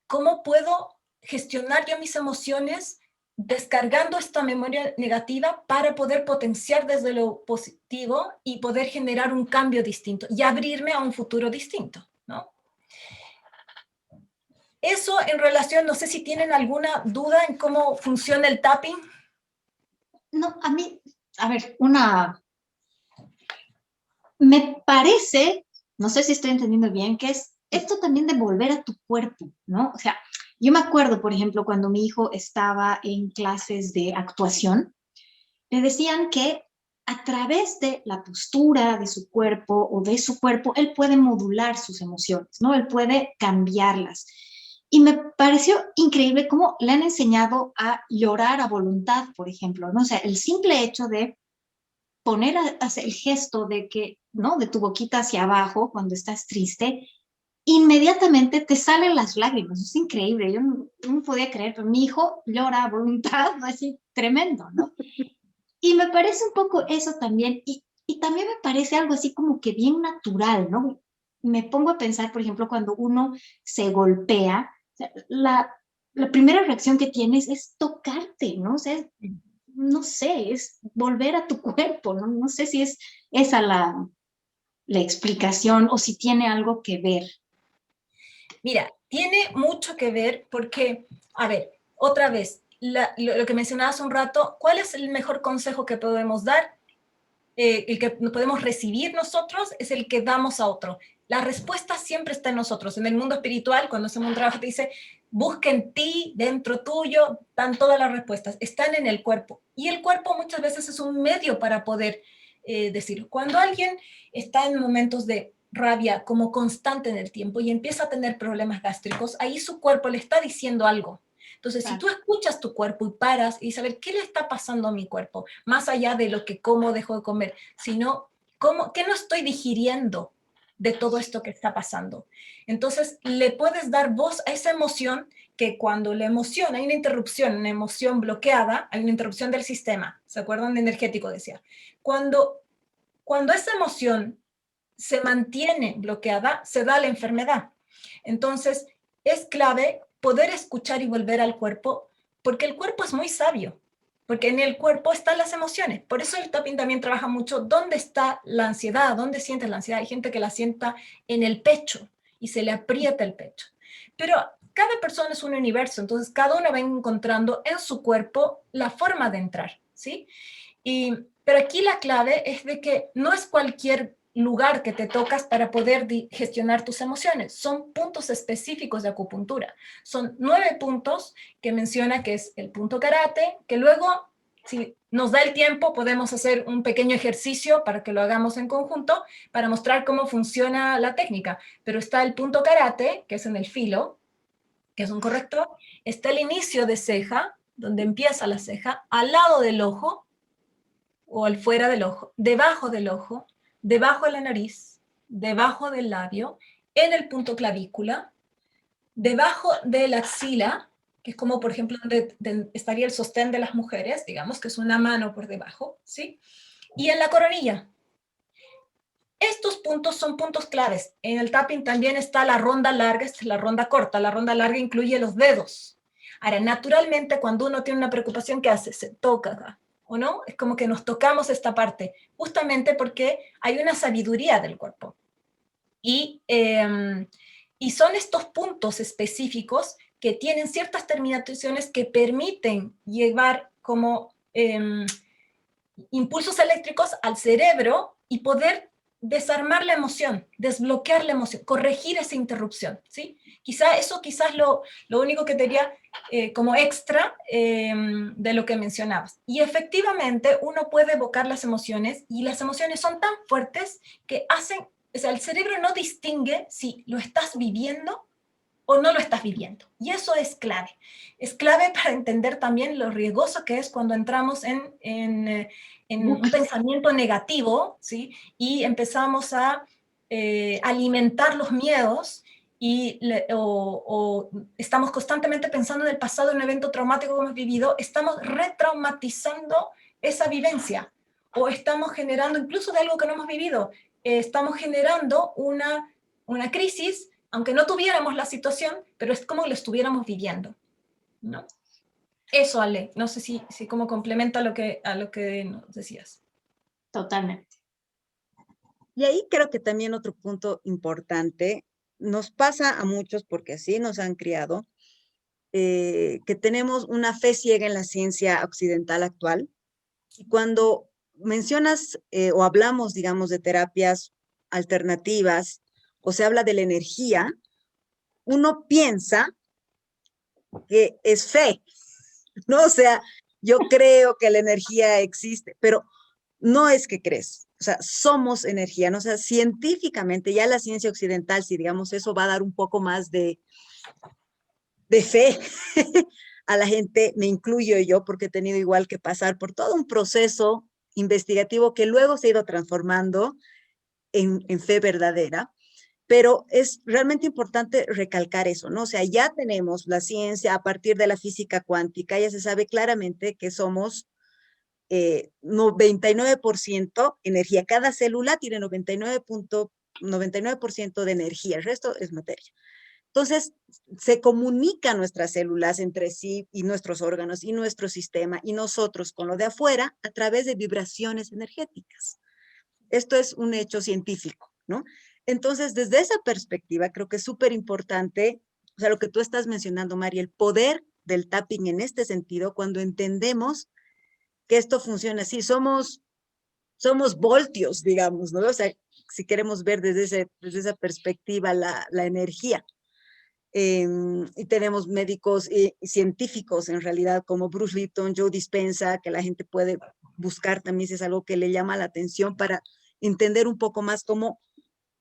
cómo puedo gestionar yo mis emociones descargando esta memoria negativa para poder potenciar desde lo positivo y poder generar un cambio distinto y abrirme a un futuro distinto, ¿no? Eso en relación, no sé si tienen alguna duda en cómo funciona el tapping. No, a mí, a ver, me parece, no sé si estoy entendiendo bien, que es esto también de volver a tu cuerpo, ¿no? O sea, yo me acuerdo, por ejemplo, cuando mi hijo estaba en clases de actuación, le decían que a través de la postura de su cuerpo o de su cuerpo, él puede modular sus emociones, ¿no? Él puede cambiarlas. Y me pareció increíble cómo le han enseñado a llorar a voluntad, por ejemplo, ¿no? O sea, el simple hecho de poner el gesto de que, ¿no? De tu boquita hacia abajo cuando estás triste, inmediatamente te salen las lágrimas. Es increíble. Yo no podía creer, pero mi hijo llora a voluntad, así tremendo, ¿no? Y me parece un poco eso también, y también me parece algo así como que bien natural, ¿no? Me pongo a pensar, por ejemplo, cuando uno se golpea, o sea, la primera reacción que tienes es tocarte, ¿no? O sea, no sé, es volver a tu cuerpo, ¿no? No sé si es esa la explicación o si tiene algo que ver. Mira, tiene mucho que ver porque, a ver, otra vez, lo que mencionaba hace un rato, ¿cuál es el mejor consejo que podemos dar? El que podemos recibir nosotros es el que damos a otro. La respuesta siempre está en nosotros. En el mundo espiritual, cuando hacemos un trabajo, te dice, busca en ti, dentro tuyo, están todas las respuestas, están en el cuerpo. Y el cuerpo muchas veces es un medio para poder decir, cuando alguien está en momentos de rabia como constante en el tiempo y empieza a tener problemas gástricos, ahí su cuerpo le está diciendo algo. Entonces, si tú escuchas tu cuerpo y paras y saber qué le está pasando a mi cuerpo, más allá de lo que como, dejo de comer, sino qué no estoy digiriendo de todo esto que está pasando. Entonces, le puedes dar voz a esa emoción que cuando la emoción, hay una interrupción, una emoción bloqueada, hay una interrupción del sistema, ¿se acuerdan de energético? Decía. Cuando esa emoción se mantiene bloqueada, se da la enfermedad. Entonces, es clave poder escuchar y volver al cuerpo, porque el cuerpo es muy sabio, porque en el cuerpo están las emociones. Por eso el tapping también trabaja mucho dónde está la ansiedad, dónde sientes la ansiedad. Hay gente que la sienta en el pecho y se le aprieta el pecho. Pero cada persona es un universo, entonces cada uno va encontrando en su cuerpo la forma de entrar. ¿sí? Pero aquí la clave es de que no es cualquier lugar que te tocas para poder gestionar tus emociones. Son puntos específicos de acupuntura. Son 9 puntos que menciona, que es el punto karate, que luego, si nos da el tiempo, podemos hacer un pequeño ejercicio para que lo hagamos en conjunto, para mostrar cómo funciona la técnica. Pero está el punto karate, que es en el filo, que es un corrector. Está el inicio de ceja, donde empieza la ceja, al lado del ojo, o al fuera del ojo, debajo de la nariz, debajo del labio, en el punto clavícula, debajo de la axila, que es como, por ejemplo, donde estaría el sostén de las mujeres, digamos, que es una mano por debajo, ¿sí? Y en la coronilla. Estos puntos son puntos claves. En el tapping también está la ronda larga, esta es la ronda corta. La ronda larga incluye los dedos. Ahora, naturalmente, cuando uno tiene una preocupación, ¿qué hace? Se toca acá, ¿o no? Es como que nos tocamos esta parte, justamente porque hay una sabiduría del cuerpo. Y son estos puntos específicos que tienen ciertas terminaciones que permiten llevar como impulsos eléctricos al cerebro y poder desarmar la emoción, desbloquear la emoción, corregir esa interrupción, ¿sí? Quizás lo único que diría como extra de lo que mencionabas. Y efectivamente uno puede evocar las emociones, y las emociones son tan fuertes que hacen, o sea, el cerebro no distingue si lo estás viviendo o no lo estás viviendo. Y eso es clave. Es clave para entender también lo riesgoso que es cuando entramos en un pensamiento negativo, ¿sí? Y empezamos a alimentar los miedos o estamos constantemente pensando en el pasado, en un evento traumático que hemos vivido, estamos retraumatizando esa vivencia, o estamos generando, incluso de algo que no hemos vivido, estamos generando una crisis, aunque no tuviéramos la situación, pero es como lo estuviéramos viviendo, ¿no? Eso, Ale, no sé si como complementa a lo que nos decías. Totalmente. Y ahí creo que también otro punto importante, nos pasa a muchos, porque así nos han criado, que tenemos una fe ciega en la ciencia occidental actual. Y cuando mencionas o hablamos, digamos, de terapias alternativas, o se habla de la energía, uno piensa que es fe, ¿no? O sea, yo creo que la energía existe, pero no es que crees. O sea, somos energía, ¿no? O sea, científicamente, ya la ciencia occidental, si digamos eso, va a dar un poco más de fe a la gente, me incluyo yo, porque he tenido igual que pasar por todo un proceso investigativo que luego se ha ido transformando en fe verdadera. Pero es realmente importante recalcar eso, ¿no? O sea, ya tenemos la ciencia a partir de la física cuántica, ya se sabe claramente que somos 99% energía. Cada célula tiene 99% de energía, el resto es materia. Entonces, se comunican nuestras células entre sí y nuestros órganos y nuestro sistema y nosotros con lo de afuera a través de vibraciones energéticas. Esto es un hecho científico, ¿no? Entonces, desde esa perspectiva, creo que es súper importante, o sea, lo que tú estás mencionando, Mari, el poder del tapping en este sentido, cuando entendemos que esto funciona así, somos voltios, digamos, ¿no? O sea, si queremos ver desde esa perspectiva la energía. Y tenemos médicos y científicos en realidad como Bruce Lipton, Joe Dispenza, que la gente puede buscar también si es algo que le llama la atención para entender un poco más cómo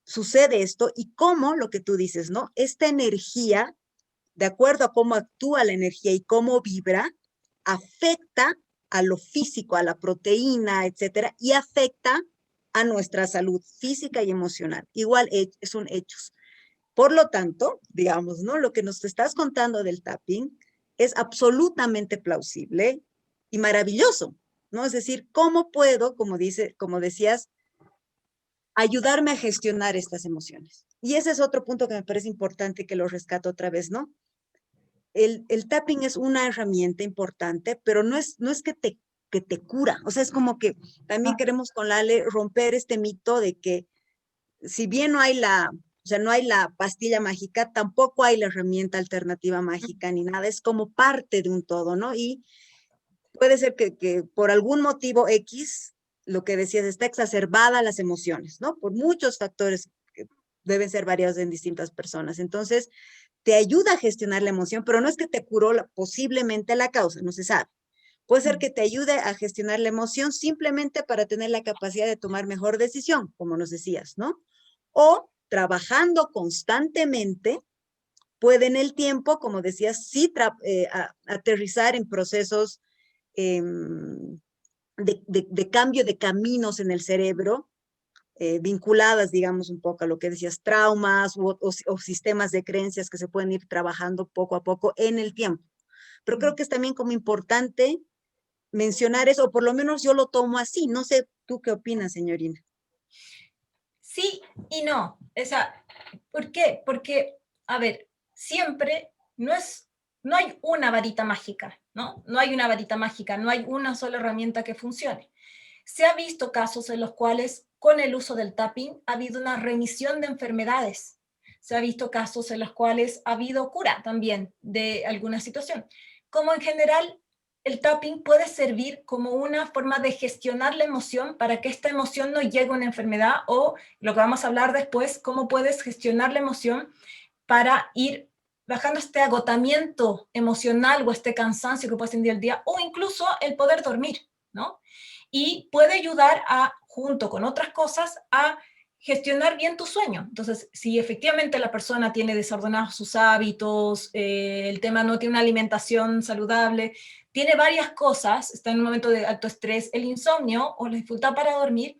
sucede esto y cómo, lo que tú dices, ¿no? Esta energía, de acuerdo a cómo actúa la energía y cómo vibra, afecta a lo físico, a la proteína, etcétera, y afecta a nuestra salud física y emocional. Igual son hechos. Por lo tanto, digamos, ¿no? Lo que nos estás contando del tapping es absolutamente plausible y maravilloso, ¿no? Es decir, ¿cómo puedo, como decías, ayudarme a gestionar estas emociones? Y ese es otro punto que me parece importante que lo rescato otra vez, ¿no? El tapping es una herramienta importante, pero no es que te cura. O sea, es como que también queremos con la Ale romper este mito de que si bien no hay no hay la pastilla mágica, tampoco hay la herramienta alternativa mágica ni nada, es como parte de un todo, ¿no? Y puede ser que por algún motivo X, lo que decías, está exacerbada las emociones, ¿no? Por muchos factores que deben ser variados en distintas personas. Entonces, te ayuda a gestionar la emoción, pero no es que te curó posiblemente la causa, no se sabe. Puede ser que te ayude a gestionar la emoción simplemente para tener la capacidad de tomar mejor decisión, como nos decías, ¿no? O trabajando constantemente, puede en el tiempo, como decías, sí aterrizar en procesos de cambio de caminos en el cerebro, vinculadas, digamos, un poco a lo que decías, traumas o sistemas de creencias que se pueden ir trabajando poco a poco en el tiempo. Pero creo que es también como importante mencionar eso, o por lo menos yo lo tomo así. No sé, ¿tú qué opinas, señorina? Sí y no. O sea, ¿por qué? Porque, a ver, siempre no hay una varita mágica, ¿no? No hay una varita mágica, no hay una sola herramienta que funcione. Se ha visto casos en los cuales con el uso del tapping ha habido una remisión de enfermedades. Se ha visto casos en los cuales ha habido cura también de alguna situación. Como en general, el tapping puede servir como una forma de gestionar la emoción para que esta emoción no llegue a una enfermedad, o lo que vamos a hablar después, cómo puedes gestionar la emoción para ir bajando este agotamiento emocional o este cansancio que puedes sentir el día, o incluso el poder dormir, ¿no? Y puede ayudar a, junto con otras cosas, a gestionar bien tu sueño. Entonces, si efectivamente la persona tiene desordenados sus hábitos, el tema no tiene una alimentación saludable, tiene varias cosas, está en un momento de alto estrés, el insomnio o la dificultad para dormir,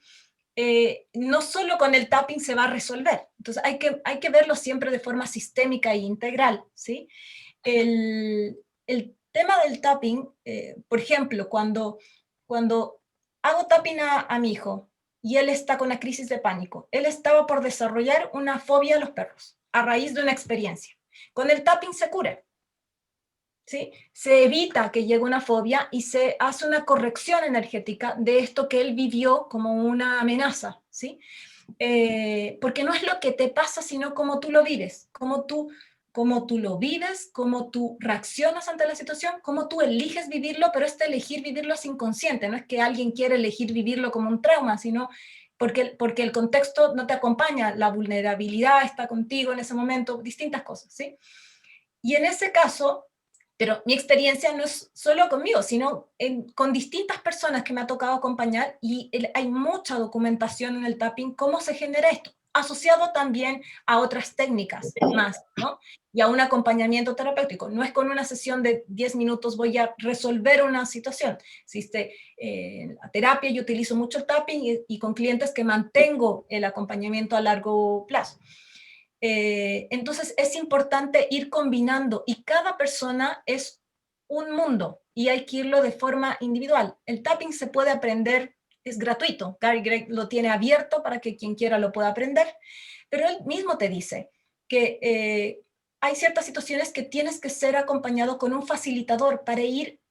no solo con el tapping se va a resolver. Entonces hay que verlo siempre de forma sistémica e integral, ¿sí? El tema del tapping, por ejemplo, cuando hago tapping a mi hijo y él está con una crisis de pánico, él estaba por desarrollar una fobia a los perros a raíz de una experiencia. Con el tapping se cura, ¿sí? Se evita que llegue una fobia y se hace una corrección energética de esto que él vivió como una amenaza, ¿sí? Porque no es lo que te pasa, sino cómo tú lo vives, cómo tú lo vives, cómo tú reaccionas ante la situación, cómo tú eliges vivirlo, pero este elegir vivirlo es inconsciente, no es que alguien quiere elegir vivirlo como un trauma, sino porque el contexto no te acompaña, la vulnerabilidad está contigo en ese momento, distintas cosas, ¿sí? Y en ese caso, pero mi experiencia no es solo conmigo, sino con distintas personas que me ha tocado acompañar, y hay mucha documentación en el tapping, cómo se genera esto, asociado también a otras técnicas más, ¿no? Y a un acompañamiento terapéutico. No es con una sesión de 10 minutos voy a resolver una situación. Existe la terapia, yo utilizo mucho el tapping y con clientes que mantengo el acompañamiento a largo plazo. Entonces es importante ir combinando, y cada persona es un mundo y hay que irlo de forma individual. El tapping se puede aprender, es gratuito. Gary Gregg lo tiene abierto para que quien quiera lo pueda aprender, pero él mismo te dice que hay ciertas situaciones que tienes que ser acompañado con un facilitador para ir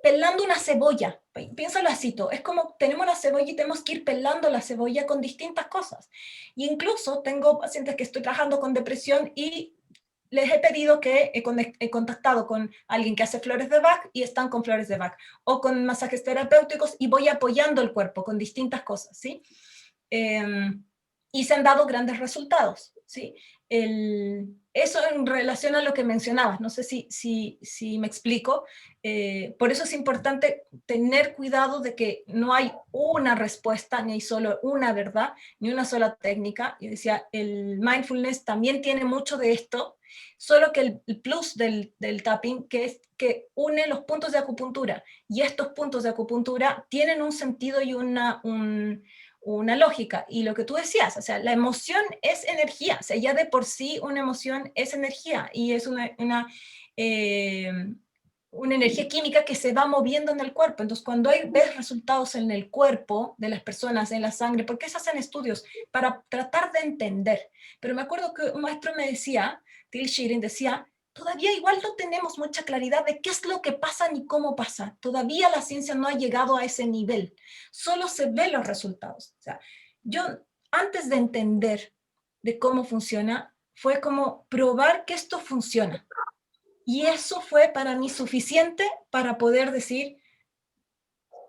pelando una cebolla. Piénsalo así, es como tenemos la cebolla y tenemos que ir pelando la cebolla con distintas cosas. Y incluso tengo pacientes que estoy trabajando con depresión y les he pedido que he contactado con alguien que hace flores de Bach y están con flores de Bach, o con masajes terapéuticos, y voy apoyando el cuerpo con distintas cosas, ¿sí? Y se han dado grandes resultados, ¿sí? Eso en relación a lo que mencionabas, no sé si me explico. Por eso es importante tener cuidado de que no hay una respuesta, ni hay solo una verdad, ni una sola técnica. Yo decía, el mindfulness también tiene mucho de esto, solo que el plus del tapping, que es que une los puntos de acupuntura, y estos puntos de acupuntura tienen un sentido y una lógica. Y lo que tú decías, o sea, la emoción es energía, o sea, ya de por sí una emoción es energía, y es una energía química que se va moviendo en el cuerpo. Entonces, cuando ves resultados en el cuerpo de las personas, en la sangre, ¿por qué se hacen estudios? Para tratar de entender. Pero me acuerdo que un maestro me decía, Till Shirin decía, todavía igual no tenemos mucha claridad de qué es lo que pasa ni cómo pasa. Todavía la ciencia no ha llegado a ese nivel. Solo se ven los resultados. O sea, yo antes de entender de cómo funciona, fue como probar que esto funciona. Y eso fue para mí suficiente para poder decir,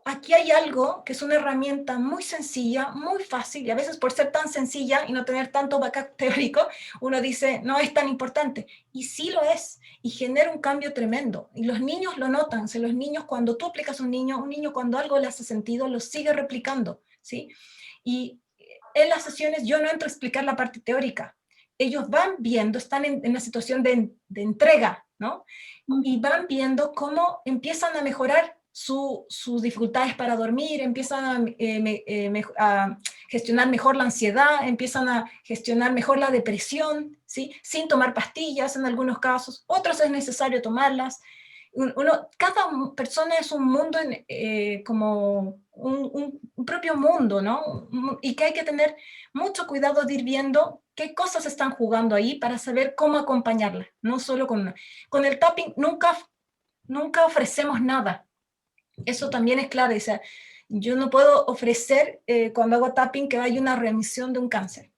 aquí hay algo que es una herramienta muy sencilla, muy fácil, y a veces por ser tan sencilla y no tener tanto backup teórico, uno dice, no es tan importante. Y sí lo es, y genera un cambio tremendo. Y los niños lo notan, los niños cuando tú aplicas a un niño cuando algo le hace sentido, lo sigue replicando, ¿sí? Y en las sesiones yo no entro a explicar la parte teórica. Ellos van viendo, están en una situación de entrega, ¿no? Y van viendo cómo empiezan a mejorar sus dificultades para dormir, empiezan a gestionar mejor la ansiedad, empiezan a gestionar mejor la depresión, ¿sí? Sin tomar pastillas en algunos casos, otros es necesario tomarlas. Cada persona es un mundo, como un propio mundo, ¿no? Y que hay que tener mucho cuidado de ir viendo qué cosas están jugando ahí para saber cómo acompañarla, no solo con el tapping nunca ofrecemos nada. Eso también es clave. O sea, yo no puedo ofrecer cuando hago tapping que haya una remisión de un cáncer.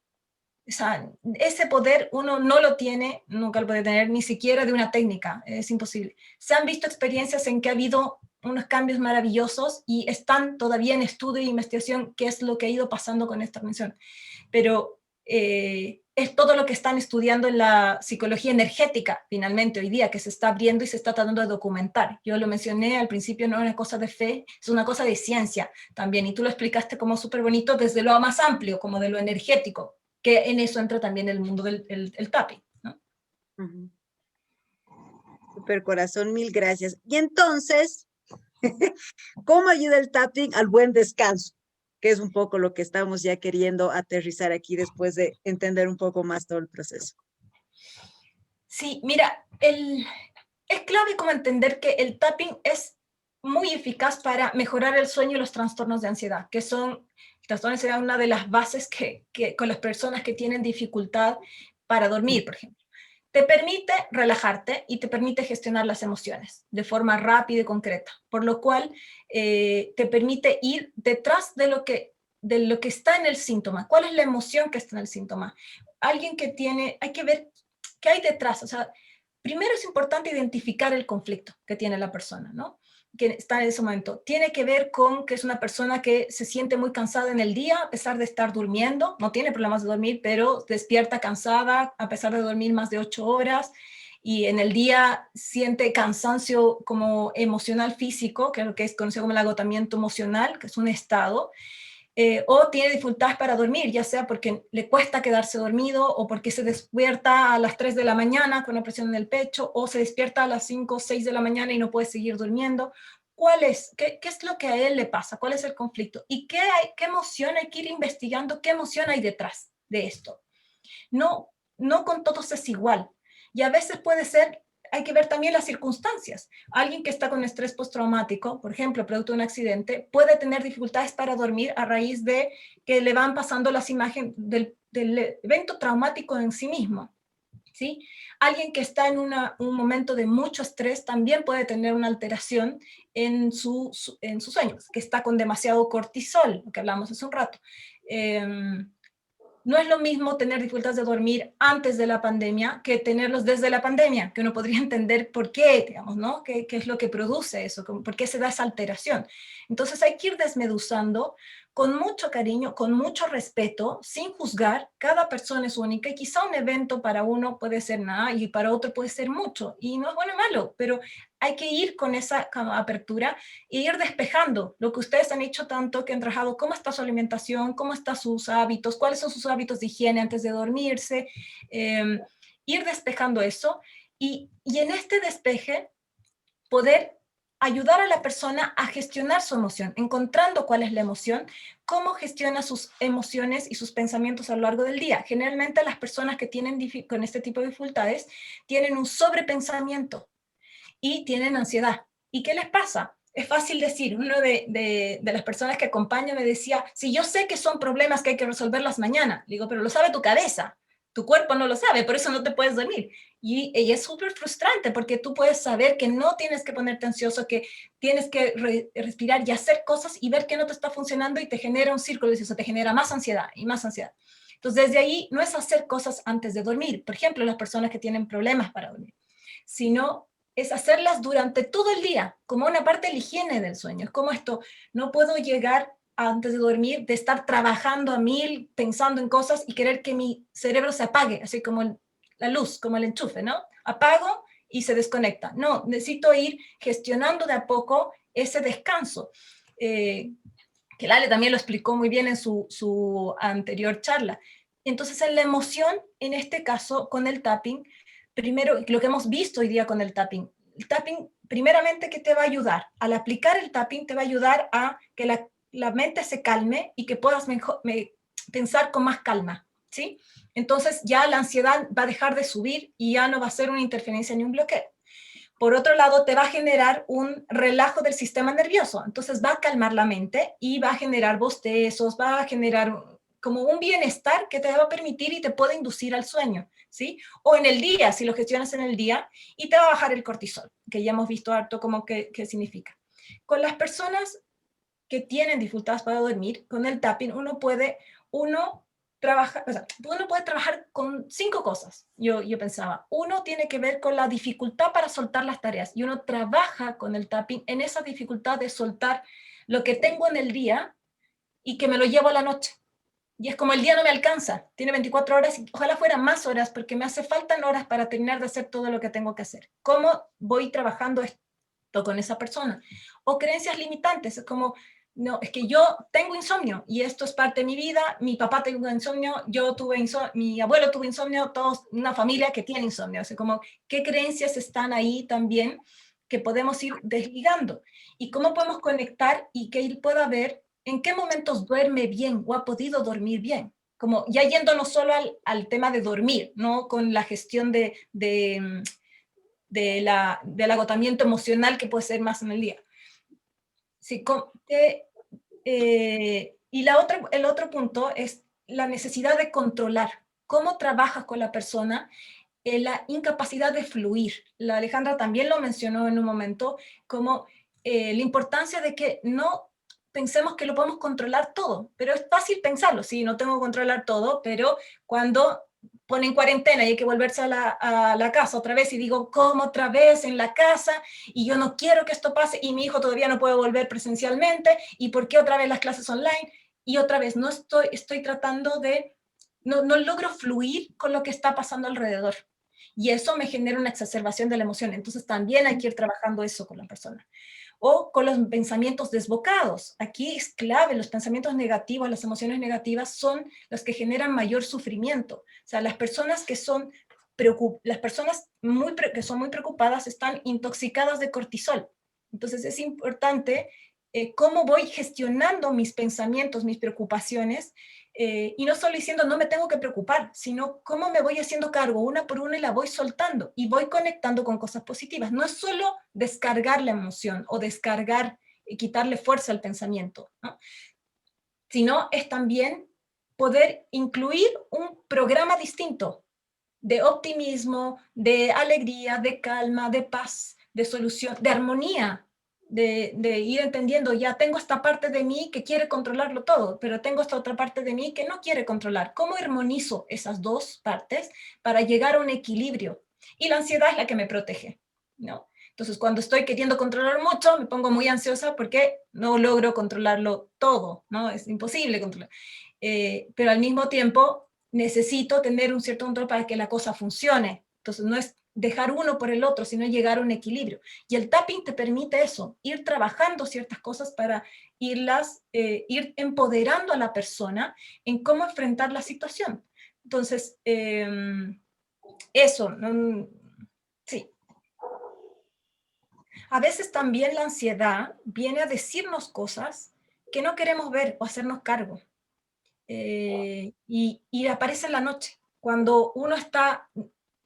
O sea, ese poder uno no lo tiene, nunca lo puede tener, ni siquiera de una técnica, es imposible. Se han visto experiencias en que ha habido unos cambios maravillosos y están todavía en estudio e investigación qué es lo que ha ido pasando con esta remisión. Pero es todo lo que están estudiando en la psicología energética, finalmente, hoy día, que se está abriendo y se está tratando de documentar. Yo lo mencioné al principio, no es una cosa de fe, es una cosa de ciencia también, y tú lo explicaste como súper bonito desde lo más amplio, como de lo energético, que en eso entra también el mundo del tapping, ¿no? Super corazón, mil gracias. Y entonces, ¿cómo ayuda el tapping al buen descanso? Que es un poco lo que estamos ya queriendo aterrizar aquí después de entender un poco más todo el proceso. Sí, mira, es clave como entender que el tapping es muy eficaz para mejorar el sueño y los trastornos de ansiedad, que son, trastornos de ansiedad, una de las bases que con las personas que tienen dificultad para dormir, por ejemplo. Te permite relajarte y te permite gestionar las emociones de forma rápida y concreta, por lo cual te permite ir detrás de lo que está en el síntoma. ¿Cuál es la emoción que está en el síntoma? Alguien que tiene, hay que ver qué hay detrás. O sea, primero es importante identificar el conflicto que tiene la persona, ¿no? Que está en ese momento. Tiene que ver con que es una persona que se siente muy cansada en el día, a pesar de estar durmiendo, no tiene problemas de dormir, pero despierta cansada, a pesar de dormir más de 8 horas, y en el día siente cansancio como emocional físico, que es lo que es conocido como el agotamiento emocional, que es un estado, o tiene dificultades para dormir, ya sea porque le cuesta quedarse dormido o porque se despierta a las 3 de la mañana con una presión en el pecho, o se despierta a las 5 o 6 de la mañana y no puede seguir durmiendo. ¿Cuál es? ¿Qué es lo que a él le pasa? ¿Cuál es el conflicto? ¿Y qué emoción hay que ir investigando? ¿Qué emoción hay detrás de esto? No con todos es igual. Y a veces puede ser, hay que ver también las circunstancias. Alguien que está con estrés postraumático, por ejemplo, producto de un accidente, puede tener dificultades para dormir a raíz de que le van pasando las imágenes del evento traumático en sí mismo, ¿sí? Alguien que está en un momento de mucho estrés también puede tener una alteración en sus sueños, que está con demasiado cortisol, lo que hablamos hace un rato. No es lo mismo tener dificultades de dormir antes de la pandemia que tenerlos desde la pandemia, que uno podría entender por qué, digamos, ¿no? ¿Qué es lo que produce eso? ¿Por qué se da esa alteración? Entonces hay que ir desmeduzando con mucho cariño, con mucho respeto, sin juzgar. Cada persona es única y quizá un evento para uno puede ser nada y para otro puede ser mucho. Y no es bueno o malo, pero hay que ir con esa apertura e ir despejando lo que ustedes han hecho tanto, que han trabajado cómo está su alimentación, cómo están sus hábitos, cuáles son sus hábitos de higiene antes de dormirse, ir despejando eso y en este despeje poder ayudar a la persona a gestionar su emoción, encontrando cuál es la emoción, cómo gestiona sus emociones y sus pensamientos a lo largo del día. Generalmente las personas que tienen con este tipo de dificultades tienen un sobrepensamiento y tienen ansiedad. ¿Y qué les pasa? Es fácil decir, uno de las personas que acompaña me decía, si yo sé que son problemas que hay que resolverlas mañana, le digo, pero lo sabe tu cabeza, tu cuerpo no lo sabe, por eso no te puedes dormir. Y es súper frustrante porque tú puedes saber que no tienes que ponerte ansioso, que tienes que respirar y hacer cosas y ver que no te está funcionando y te genera un círculo vicioso, te genera más ansiedad y más ansiedad. Entonces, desde ahí no es hacer cosas antes de dormir. Por ejemplo, las personas que tienen problemas para dormir. sino es hacerlas durante todo el día, como una parte de la higiene del sueño. Es como esto, no puedo llegar antes de dormir de estar trabajando a 1000, pensando en cosas y querer que mi cerebro se apague, así como la luz, como el enchufe, ¿no? Apago y se desconecta. No, necesito ir gestionando de a poco ese descanso. Que Lale también lo explicó muy bien en su anterior charla. Entonces, en la emoción, en este caso, con el tapping, primero, lo que hemos visto hoy día con el tapping, primeramente, ¿qué te va a ayudar? Al aplicar el tapping, te va a ayudar a que la mente se calme y que puedas pensar con más calma, ¿sí? Entonces, ya la ansiedad va a dejar de subir y ya no va a ser una interferencia ni un bloqueo. Por otro lado, te va a generar un relajo del sistema nervioso. Entonces va a calmar la mente y va a generar bostezos, va a generar como un bienestar que te va a permitir y te puede inducir al sueño, ¿sí? O en el día, si lo gestionas en el día, y te va a bajar el cortisol, que ya hemos visto harto como qué significa. Con las personas que tienen dificultades para dormir, con el tapping uno puede trabajar con 5 cosas. Yo pensaba, uno tiene que ver con la dificultad para soltar las tareas, y uno trabaja con el tapping en esa dificultad de soltar lo que tengo en el día y que me lo llevo a la noche. Y es como el día no me alcanza, tiene 24 horas y ojalá fueran más horas porque me hace falta horas para terminar de hacer todo lo que tengo que hacer. ¿Cómo voy trabajando esto con esa persona? O creencias limitantes, es como, no, es que yo tengo insomnio y esto es parte de mi vida, mi papá tuvo insomnio, yo tuve insomnio, mi abuelo tuvo insomnio, todos, una familia que tiene insomnio. O sea, como, ¿qué creencias están ahí también que podemos ir desligando? Y cómo podemos conectar y que él pueda ver en qué momentos duerme bien o ha podido dormir bien. Como ya yéndonos solo al tema de dormir, ¿no? Con la gestión del agotamiento emocional que puede ser más en el día. Sí, y el otro punto es la necesidad de controlar. ¿Cómo trabajas con la persona? La incapacidad de fluir. La Alejandra también lo mencionó en un momento, como la importancia de que no pensemos que lo podemos controlar todo, pero es fácil pensarlo, sí, no tengo que controlar todo, pero cuando ponen cuarentena y hay que volverse a la casa otra vez y digo, ¿cómo otra vez en la casa? Y yo no quiero que esto pase y mi hijo todavía no puede volver presencialmente y ¿por qué otra vez las clases online? Y otra vez no estoy tratando de, no logro fluir con lo que está pasando alrededor. Y eso me genera una exacerbación de la emoción. Entonces también hay que ir trabajando eso con la persona. O con los pensamientos desbocados. Aquí es clave, los pensamientos negativos, las emociones negativas son las que generan mayor sufrimiento. O sea, las personas que son que son muy preocupadas están intoxicadas de cortisol. Entonces es importante cómo voy gestionando mis pensamientos, mis preocupaciones, y no solo diciendo no me tengo que preocupar, sino cómo me voy haciendo cargo una por una y la voy soltando y voy conectando con cosas positivas. No es solo descargar la emoción o descargar y quitarle fuerza al pensamiento, ¿no? Sino es también poder incluir un programa distinto de optimismo, de alegría, de calma, de paz, de solución, de armonía, de ir entendiendo, ya tengo esta parte de mí que quiere controlarlo todo, pero tengo esta otra parte de mí que no quiere controlar. ¿Cómo armonizo esas dos partes para llegar a un equilibrio? Y la ansiedad es la que me protege, ¿no? Entonces, cuando estoy queriendo controlar mucho, me pongo muy ansiosa porque no logro controlarlo todo, ¿no? Es imposible controlar. Pero al mismo tiempo, necesito tener un cierto control para que la cosa funcione. Entonces, no es dejar uno por el otro, sino llegar a un equilibrio. Y el tapping te permite eso, ir trabajando ciertas cosas para ir empoderando a la persona en cómo enfrentar la situación. Entonces, eso, sí. A veces también la ansiedad viene a decirnos cosas que no queremos ver o hacernos cargo. Y aparece en la noche, cuando uno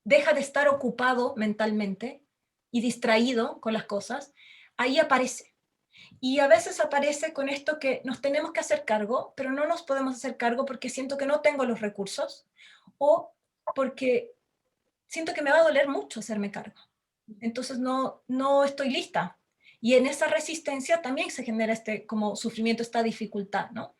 deja de estar ocupado mentalmente y distraído con las cosas, ahí aparece. Y a veces aparece con esto que nos tenemos que hacer cargo, pero no nos podemos hacer cargo porque siento que no tengo los recursos o porque siento que me va a doler mucho hacerme cargo. Entonces no estoy lista. Y en esa resistencia también se genera este como sufrimiento, esta dificultad, ¿no?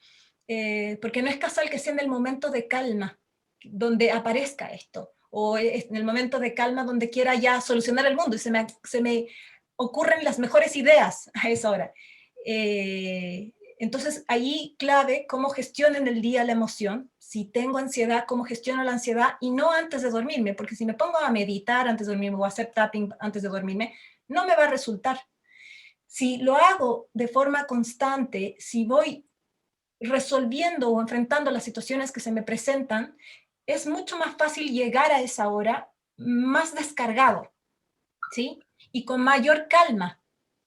Porque no es casual que sea en el momento de calma donde aparezca esto, o en el momento de calma donde quiera ya solucionar el mundo y se me ocurren las mejores ideas a esa hora. Entonces, ahí clave cómo gestiono en el día la emoción. Si tengo ansiedad, cómo gestiono la ansiedad y no antes de dormirme, porque si me pongo a meditar antes de dormirme o a hacer tapping antes de dormirme, no me va a resultar. Si lo hago de forma constante, si voy resolviendo o enfrentando las situaciones que se me presentan, es mucho más fácil llegar a esa hora más descargado, ¿sí? Y con mayor calma,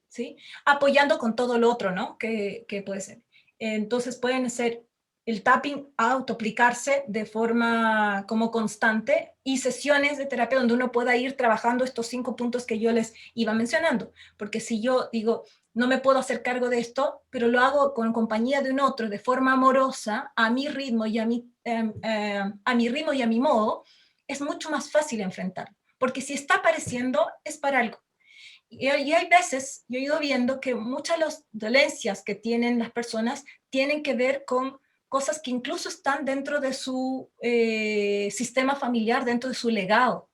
¿sí? Apoyando con todo lo otro, ¿no? Que puede ser. Entonces pueden ser el tapping, autoaplicarse de forma como constante y sesiones de terapia donde uno pueda ir trabajando estos 5 puntos que yo les iba mencionando. Porque si yo digo, no me puedo hacer cargo de esto, pero lo hago con compañía de un otro, de forma amorosa, a mi ritmo y a mi ritmo y a mi modo, es mucho más fácil enfrentarlo. Porque si está apareciendo, es para algo. Y hay veces, yo he ido viendo que muchas de las dolencias que tienen las personas tienen que ver con cosas que incluso están dentro de su sistema familiar, dentro de su legado.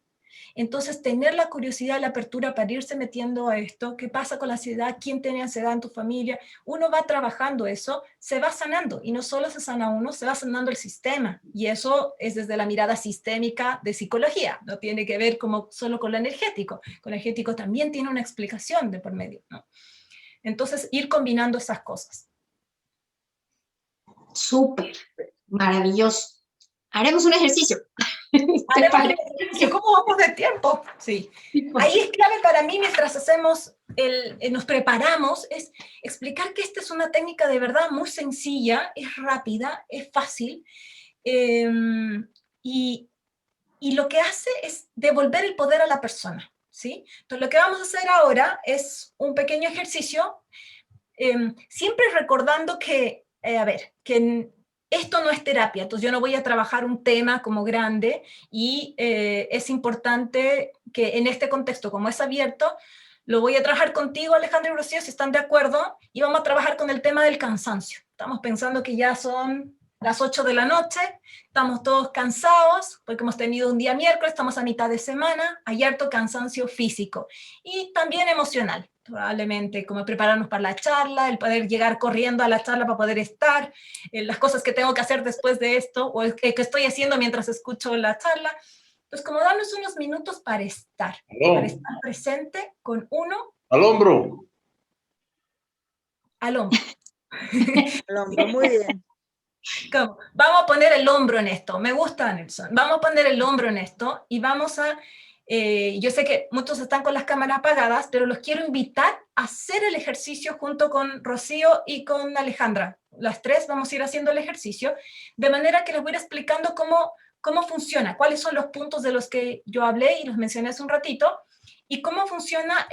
Entonces, tener la curiosidad, la apertura para irse metiendo a esto, qué pasa con la ansiedad, quién tiene ansiedad en tu familia, uno va trabajando eso, se va sanando, y no solo se sana uno, se va sanando el sistema, y eso es desde la mirada sistémica de psicología, no tiene que ver como solo con lo energético también tiene una explicación de por medio, ¿no? Entonces, ir combinando esas cosas. Súper, maravilloso. Haremos un ejercicio. ¿Cómo vamos de tiempo? Sí. Ahí es clave para mí, mientras hacemos nos preparamos, es explicar que esta es una técnica de verdad muy sencilla, es rápida, es fácil, y lo que hace es devolver el poder a la persona, ¿sí? Entonces, lo que vamos a hacer ahora es un pequeño ejercicio, siempre recordando que, que esto no es terapia, entonces yo no voy a trabajar un tema como grande y es importante que en este contexto, como es abierto, lo voy a trabajar contigo, Alejandra y Rocío, si están de acuerdo, y vamos a trabajar con el tema del cansancio. Estamos pensando que ya son las 8 de la noche, estamos todos cansados, porque hemos tenido un día miércoles, estamos a mitad de semana, hay harto cansancio físico y también emocional. Probablemente como prepararnos para la charla, el poder llegar corriendo a la charla para poder estar, las cosas que tengo que hacer después de esto, o el que estoy haciendo mientras escucho la charla. Entonces, como darnos unos minutos para estar presente con uno. Al hombro. Al hombro. Al hombro, muy bien. ¿Cómo? Vamos a poner el hombro en esto. Me gusta, Nelson. Vamos a poner el hombro en esto y vamos a... yo sé que muchos están con las cámaras apagadas, pero los quiero invitar a hacer el ejercicio junto con Rocío y con Alejandra. Las tres vamos a ir haciendo el ejercicio, de manera que les voy a ir explicando cómo funciona, cuáles son los puntos de los que yo hablé y los mencioné hace un ratito, y cómo funciona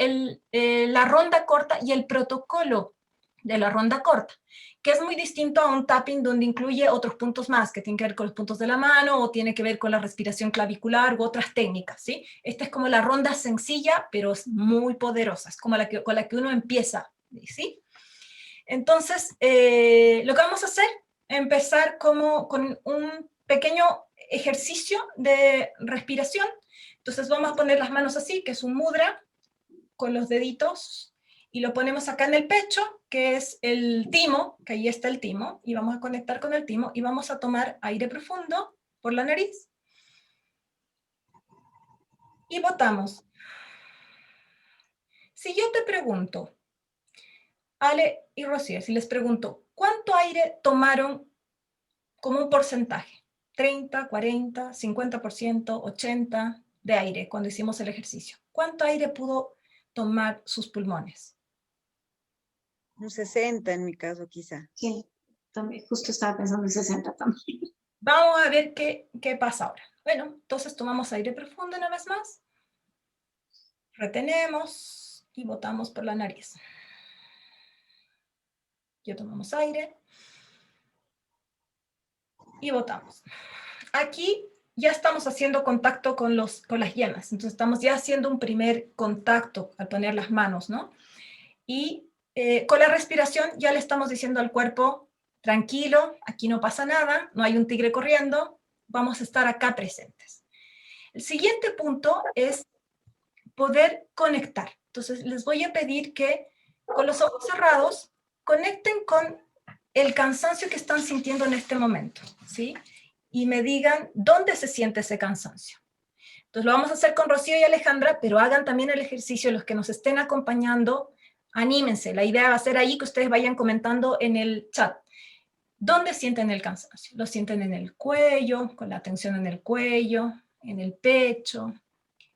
la ronda corta y el protocolo de la ronda corta, que es muy distinto a un tapping donde incluye otros puntos más, que tienen que ver con los puntos de la mano, o tiene que ver con la respiración clavicular, u otras técnicas, ¿sí? Esta es como la ronda sencilla, pero es muy poderosa, es como con la que uno empieza, ¿sí? Entonces, lo que vamos a hacer, empezar con un pequeño ejercicio de respiración. Entonces vamos a poner las manos así, que es un mudra, con los deditos, y lo ponemos acá en el pecho, que es el timo, que ahí está el timo, y vamos a conectar con el timo, y vamos a tomar aire profundo por la nariz, y botamos. Si yo te pregunto, Ale y Rocío, si les pregunto, ¿cuánto aire tomaron como un porcentaje? 30, 40, 50%, 80% de aire cuando hicimos el ejercicio. ¿Cuánto aire pudo tomar sus pulmones? Un 60 en mi caso, quizá. Sí, también, justo estaba pensando en 60 también. Vamos a ver qué pasa ahora. Bueno, entonces tomamos aire profundo una vez más. Retenemos y botamos por la nariz. Ya tomamos aire. Y botamos. Aquí ya estamos haciendo contacto con las yemas. Entonces estamos ya haciendo un primer contacto al poner las manos, ¿no? Y con la respiración ya le estamos diciendo al cuerpo, tranquilo, aquí no pasa nada, no hay un tigre corriendo, vamos a estar acá presentes. El siguiente punto es poder conectar. Entonces, les voy a pedir que con los ojos cerrados conecten con el cansancio que están sintiendo en este momento, ¿sí? Y me digan dónde se siente ese cansancio. Entonces, lo vamos a hacer con Rocío y Alejandra, pero hagan también el ejercicio, los que nos estén acompañando, anímense. La idea va a ser ahí que ustedes vayan comentando en el chat. ¿Dónde sienten el cansancio? ¿Lo sienten en el cuello, con la tensión en el cuello, en el pecho,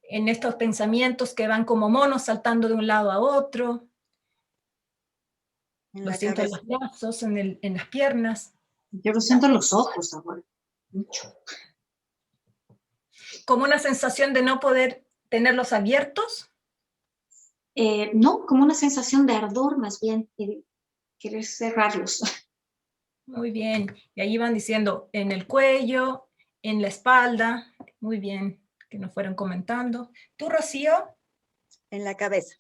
en estos pensamientos que van como monos saltando de un lado a otro? En ¿Lo la sienten en cabeza. los brazos, en las piernas? Yo lo siento en los ojos ahora. Mucho. ¿Como una sensación de no poder tenerlos abiertos? No, como una sensación de ardor más bien, querer cerrarlos. Muy bien. Y ahí van diciendo en el cuello, en la espalda. Muy bien, que nos fueron comentando. ¿Tú, Rocío? En la cabeza.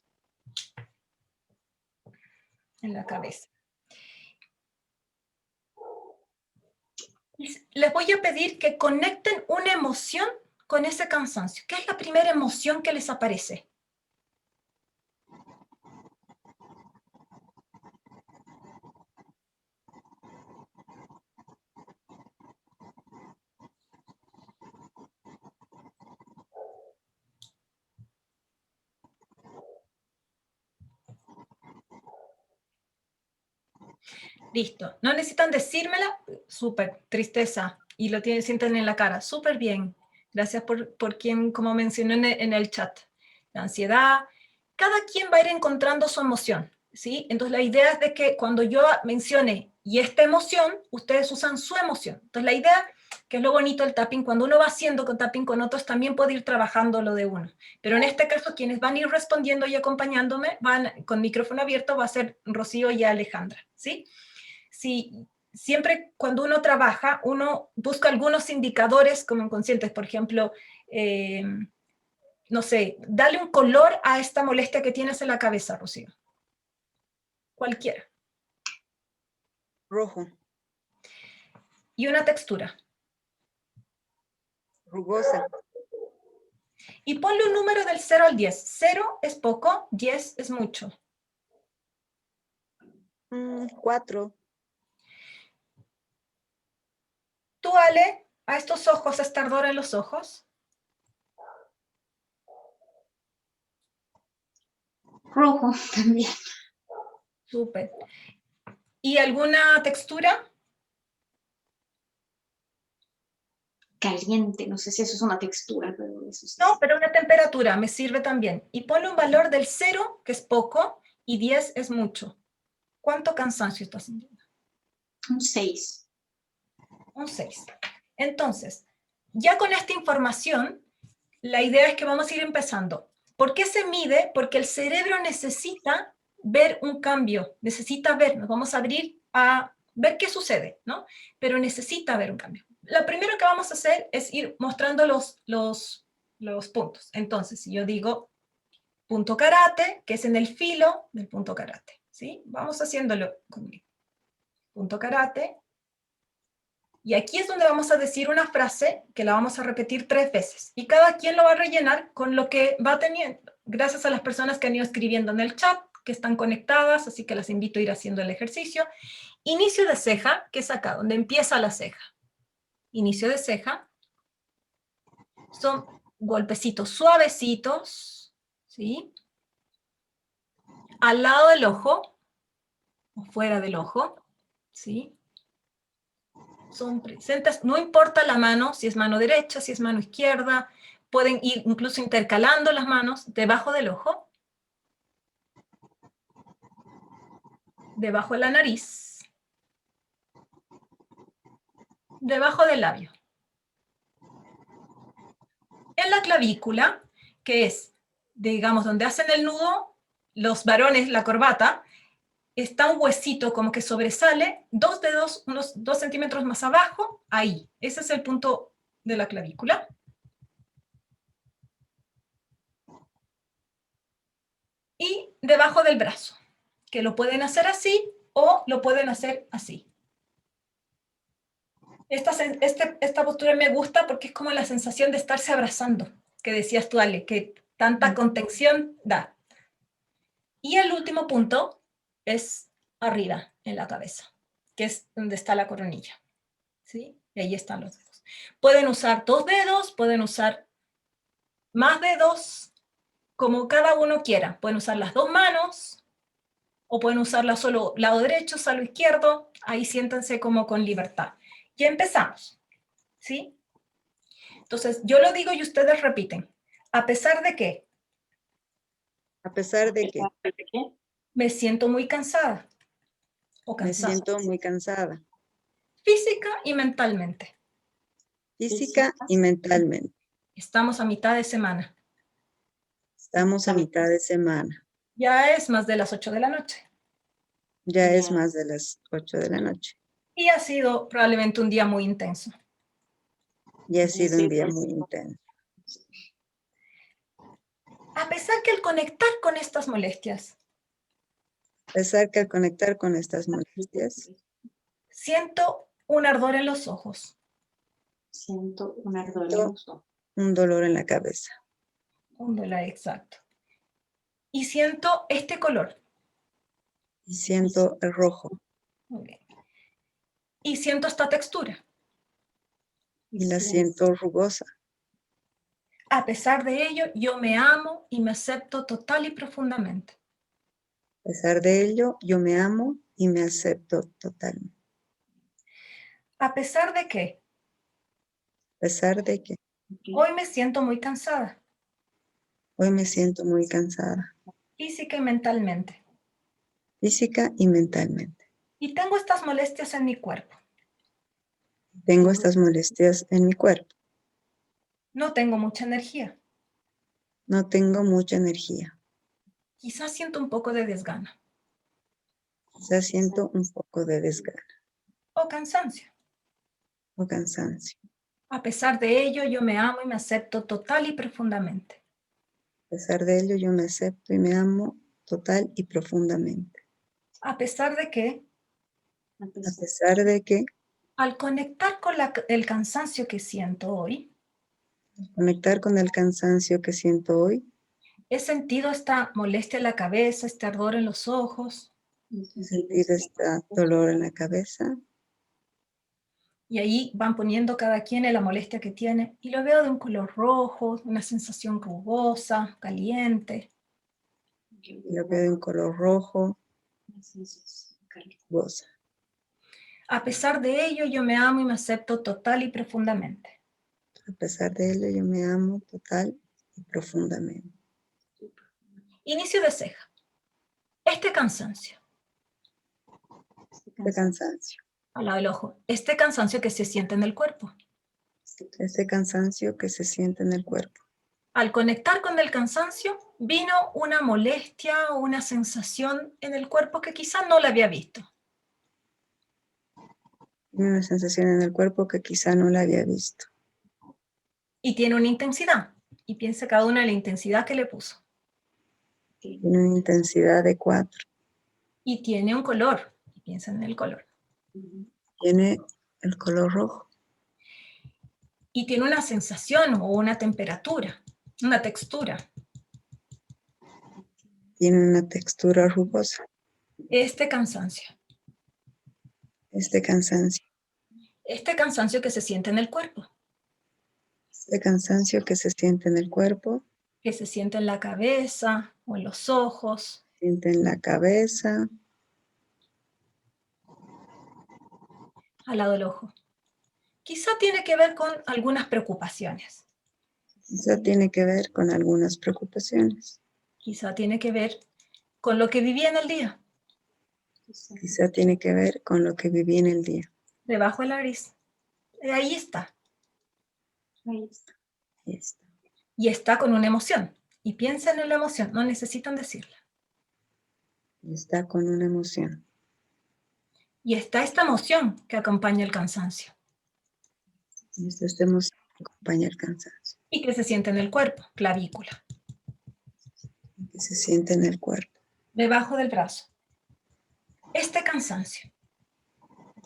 En la cabeza. Y les voy a pedir que conecten una emoción con ese cansancio. ¿Qué es la primera emoción que les aparece? Listo. ¿No necesitan decírmela? Súper, tristeza. Y lo sienten en la cara. Súper bien. Gracias por quien, como mencioné en el chat. La ansiedad. Cada quien va a ir encontrando su emoción, ¿sí? Entonces la idea es de que cuando yo mencione y esta emoción, ustedes usan su emoción. Entonces la idea, que es lo bonito del tapping, cuando uno va haciendo con tapping con otros, también puede ir trabajando lo de uno. Pero en este caso, quienes van a ir respondiendo y acompañándome, van con micrófono abierto, va a ser Rocío y Alejandra, ¿sí? Sí, siempre cuando uno trabaja, uno busca algunos indicadores como inconscientes, por ejemplo, no sé, dale un color a esta molestia que tienes en la cabeza, Rocío. Cualquiera. Rojo. Y una textura. Rugosa. Y ponle un número del 0 al 10. 0 es poco, 10 es mucho. 4. Tú, Ale, a estos ojos, ¿es ardor en los ojos? Rojo también. Súper. ¿Y alguna textura? Caliente, no sé si eso es una textura, pero eso sí. No, pero una temperatura me sirve también. Y ponle un valor del 0, que es poco, y 10 es mucho. ¿Cuánto cansancio estás sintiendo? Un 6. Un 6. Entonces, ya con esta información, la idea es que vamos a ir empezando. ¿Por qué se mide? Porque el cerebro necesita ver un cambio, necesita ver, nos vamos a abrir a ver qué sucede, ¿no? Pero necesita ver un cambio. Lo primero que vamos a hacer es ir mostrando los puntos. Entonces, si yo digo punto karate, que es en el filo del punto karate, ¿sí? Vamos haciéndolo conmigo. Punto karate. Y aquí es donde vamos a decir una frase que la vamos a repetir 3 veces. Y cada quien lo va a rellenar con lo que va teniendo. Gracias a las personas que han ido escribiendo en el chat, que están conectadas, así que las invito a ir haciendo el ejercicio. Inicio de ceja, que es acá, donde empieza la ceja. Inicio de ceja. Son golpecitos suavecitos, ¿sí? Al lado del ojo, o fuera del ojo, ¿sí? Son presentes, no importa la mano, si es mano derecha, si es mano izquierda, pueden ir incluso intercalando las manos debajo del ojo, debajo de la nariz, debajo del labio. En la clavícula, que es, digamos, donde hacen el nudo, los varones, la corbata, está un huesito como que sobresale, 2 dedos, unos 2 centímetros más abajo, ahí. Ese es el punto de la clavícula. Y debajo del brazo, que lo pueden hacer así o lo pueden hacer así. Esta postura me gusta porque es como la sensación de estarse abrazando, que decías tú, Ale, que tanta contención da. Y el último punto es arriba, en la cabeza, que es donde está la coronilla. ¿Sí? Y ahí están los dedos. Pueden usar 2 dedos, pueden usar más dedos, como cada uno quiera. Pueden usar las 2 manos, o pueden usarla solo lado derecho, lado izquierdo. Ahí siéntanse como con libertad. Ya empezamos. ¿Sí? Entonces, yo lo digo y ustedes repiten. A pesar de que A pesar de que me siento muy cansada o me cansado, siento muy cansada, física y mentalmente. física y mentalmente. Estamos a mitad de semana. Estamos a mitad de semana. Ya es más de las 8 de la noche. Ya es más de las 8 de la noche. Y ha sido probablemente un día muy intenso. Ya ha sido un día muy intenso. A pesar que al conectar con estas molestias, A pesar que al conectar con estas molestias, siento un ardor en los ojos, Siento un ardor en siento los ojos. un dolor en la cabeza. un dolor exacto. Y siento este color. Y siento el rojo. Muy bien. Y siento esta textura. Y la siento rugosa. A pesar de ello, yo me amo y me acepto total y profundamente. A pesar de ello, yo me amo y me acepto totalmente. A pesar de que A pesar de que hoy me siento muy cansada, hoy me siento muy cansada, física y mentalmente, física y mentalmente. y tengo estas molestias en mi cuerpo. Tengo estas molestias en mi cuerpo. No tengo mucha energía. No tengo mucha energía. Quizás siento un poco de desgana Quizás siento un poco de desgana o cansancio. o cansancio. A pesar de ello, yo me amo y me acepto total y profundamente. A pesar de ello, yo me acepto y me amo total y profundamente. A pesar de que, A pesar de que al conectar con el cansancio que siento hoy, conectar con el cansancio que siento hoy, he sentido esta molestia en la cabeza, este ardor en los ojos, he sentido este dolor en la cabeza, y ahí van poniendo cada quien en la molestia que tiene, y lo veo de un color rojo, una sensación rugosa, caliente. y lo veo de un color rojo, rugosa. A pesar de ello, yo me amo y me acepto total y profundamente. A pesar de ello, yo me amo total y profundamente. Inicio de ceja. Este cansancio, Este cansancio, al lado del ojo, este cansancio que se siente en el cuerpo. este cansancio que se siente en el cuerpo. Al conectar con el cansancio, vino una molestia o una sensación en el cuerpo que quizás no la había visto. Tiene una sensación en el cuerpo que quizá no la había visto. Y tiene una intensidad. Y piensa cada una en la intensidad que le puso. Tiene una intensidad de 4. Y tiene un color. Y piensa en el color. Tiene el color rojo. Y tiene una sensación o una temperatura, una textura. Tiene una textura rugosa. Este cansancio. Este cansancio. Este cansancio que se siente en el cuerpo. Este cansancio que se siente en el cuerpo. Que se siente en la cabeza o en los ojos. Se siente en la cabeza. Al lado del ojo. Quizá tiene que ver con algunas preocupaciones. Quizá tiene que ver con algunas preocupaciones. Quizá tiene que ver con lo que viví en el día. Quizá tiene que ver con lo que viví en el día. Debajo de la nariz. Ahí está. Ahí está. Ahí está. Y está con una emoción. Y piensen en la emoción, no necesitan decirla. Y está con una emoción. Y está esta emoción que acompaña el cansancio. Y esta emoción que acompaña el cansancio. Y que se siente en el cuerpo, clavícula. Y que se siente en el cuerpo. Debajo del brazo. Este cansancio.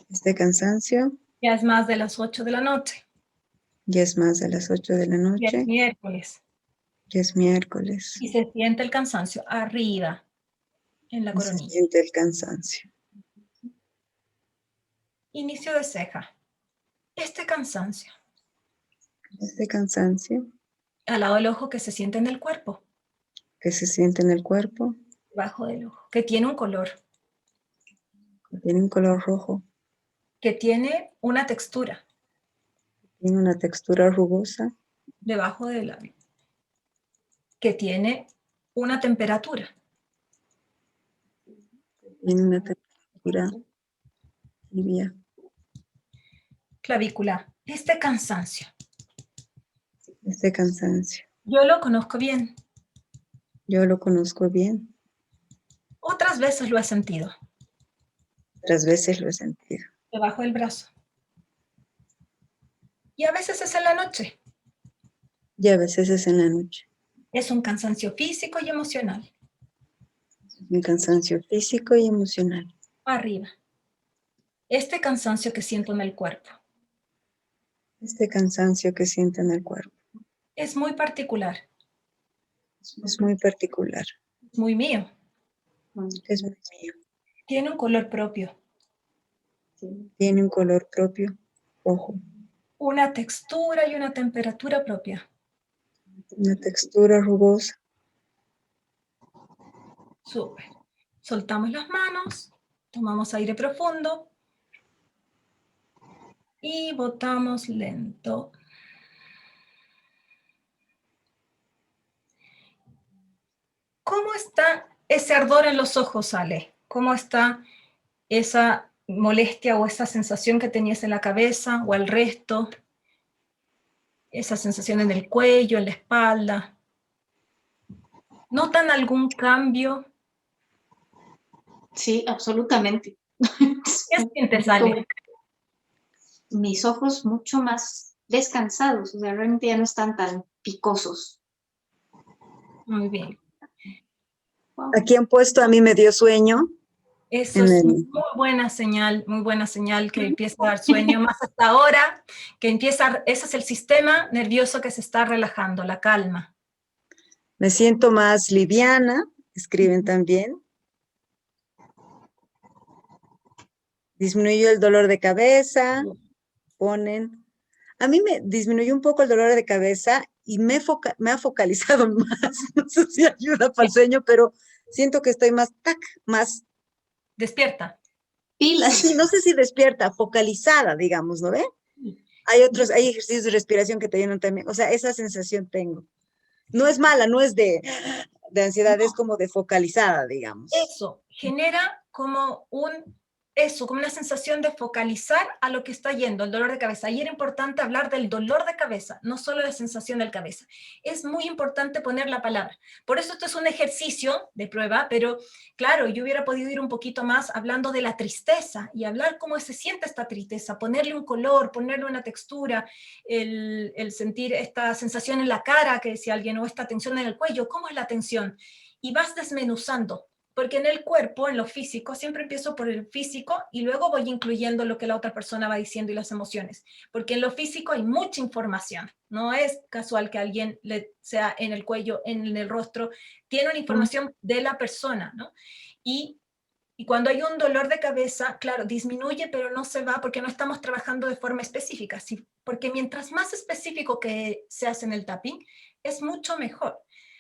Este cansancio Ya es más de las 8 de la noche. Ya es más de las 8 de la Ya es noche. miércoles. Ya es miércoles. Y se siente el cansancio arriba, en la Y se coronilla. siente el cansancio. Inicio de ceja. Este cansancio, Este cansancio al lado del ojo que se siente en el cuerpo, que se siente en el cuerpo, debajo del ojo, que tiene un color, que tiene un color rojo, que tiene una textura tiene una textura rugosa, debajo del labio, que tiene una temperatura, tiene una textura tibia. clavícula. Este cansancio, Este cansancio, yo lo conozco bien, yo lo conozco bien, otras veces lo he sentido, otras veces lo he sentido. debajo del brazo. Y a veces es en la noche. Y a veces es en la noche. Es un cansancio físico y emocional. Un cansancio físico y emocional. Arriba. Este cansancio que siento en el cuerpo Este cansancio que siente en el cuerpo es muy particular, es muy particular, es muy mío. es muy mío. Tiene un color propio, Tiene un color propio, rojo, una textura y una temperatura propia. una textura rugosa. Súper. Soltamos las manos, tomamos aire profundo y botamos lento. ¿Cómo está ese ardor en los ojos, Ale? ¿Cómo está esa molestia o esa sensación que tenías en la cabeza o al resto? Esa sensación en el cuello, en la espalda. ¿Notan algún cambio? Sí, absolutamente. ¿Qué sientes, Ale? Mis ojos mucho más descansados, o sea, realmente ya no están tan picosos. Muy bien. Wow. Aquí han puesto a mí me dio sueño. Eso En es el- muy buena señal que empieza a dar sueño más hasta ahora, que empieza, ese es el sistema nervioso que se está relajando, la calma. Me siento más liviana, escriben también. Disminuyó el dolor de cabeza, ponen. A mí me disminuyó un poco el dolor de cabeza y me ha focalizado más. No sé si ayuda para el sueño, pero siento que estoy más, más, Despierta. Pilas. sí, no sé si despierta, focalizada, digamos, ¿no ve? Hay ejercicios de respiración que te llenan también. O sea, esa sensación tengo. No es mala, no es de ansiedad, es como de focalizada, digamos. Eso genera como como una sensación de focalizar a lo que está yendo, el dolor de cabeza. Y era importante hablar del dolor de cabeza, no solo la sensación del cabeza. Es muy importante poner la palabra. Por eso esto es un ejercicio de prueba, pero claro, yo hubiera podido ir un poquito más hablando de la tristeza y hablar cómo se siente esta tristeza, ponerle un color, ponerle una textura, el sentir esta sensación en la cara que decía alguien, o esta tensión en el cuello, ¿cómo es la tensión? Y vas desmenuzando. Porque en el cuerpo, en lo físico, siempre empiezo por el físico y luego voy incluyendo lo que la otra persona va diciendo y las emociones. Porque en lo físico hay mucha información. No es casual que alguien sea en el cuello, en el rostro. Tiene una información de la persona, ¿no? Y cuando hay un dolor de cabeza, claro, disminuye, pero no se va porque no estamos trabajando de forma específica. ¿Sí? Porque mientras más específico que se hace en el tapping, es mucho mejor.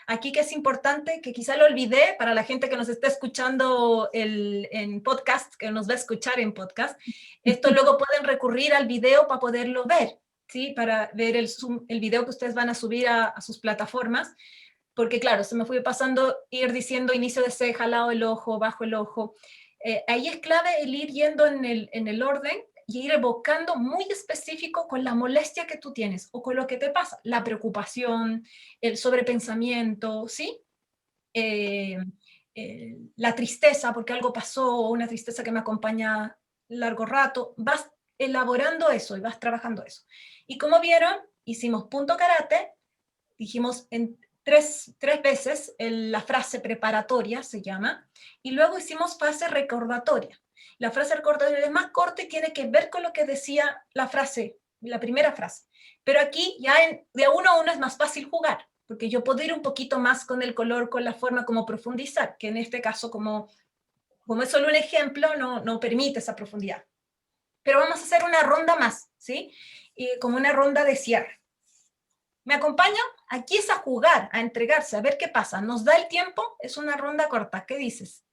Aquí que es importante, que quizá lo olvidé para la gente que nos está escuchando en podcast, que nos va a escuchar en podcast, esto luego pueden recurrir al video para poderlo ver, ¿sí? Para ver el video que ustedes van a subir a sus plataformas, porque claro, se me fue pasando ir diciendo inicio de ceja, lado del ojo, bajo el ojo. Ahí es clave el ir yendo en el orden y ir evocando muy específico con la molestia que tú tienes o con lo que te pasa, la preocupación, el sobrepensamiento, ¿sí? La tristeza porque algo pasó, o una tristeza que me acompaña largo rato, vas elaborando eso y vas trabajando eso. Y como vieron, hicimos punto karate, dijimos en tres veces la frase preparatoria se llama, y luego hicimos fase recordatoria. La frase recordatoria es más corta y tiene que ver con lo que decía la frase, la primera frase. Pero aquí ya de uno a uno es más fácil jugar, porque yo puedo ir un poquito más con el color, con la forma, como profundizar, que en este caso, como es solo un ejemplo, no permite esa profundidad. Pero vamos a hacer una ronda más, ¿sí? Como una ronda de cierre. ¿Me acompañan? Aquí es a jugar, a entregarse, a ver qué pasa. ¿Nos da el tiempo? Es una ronda corta. ¿Qué dices?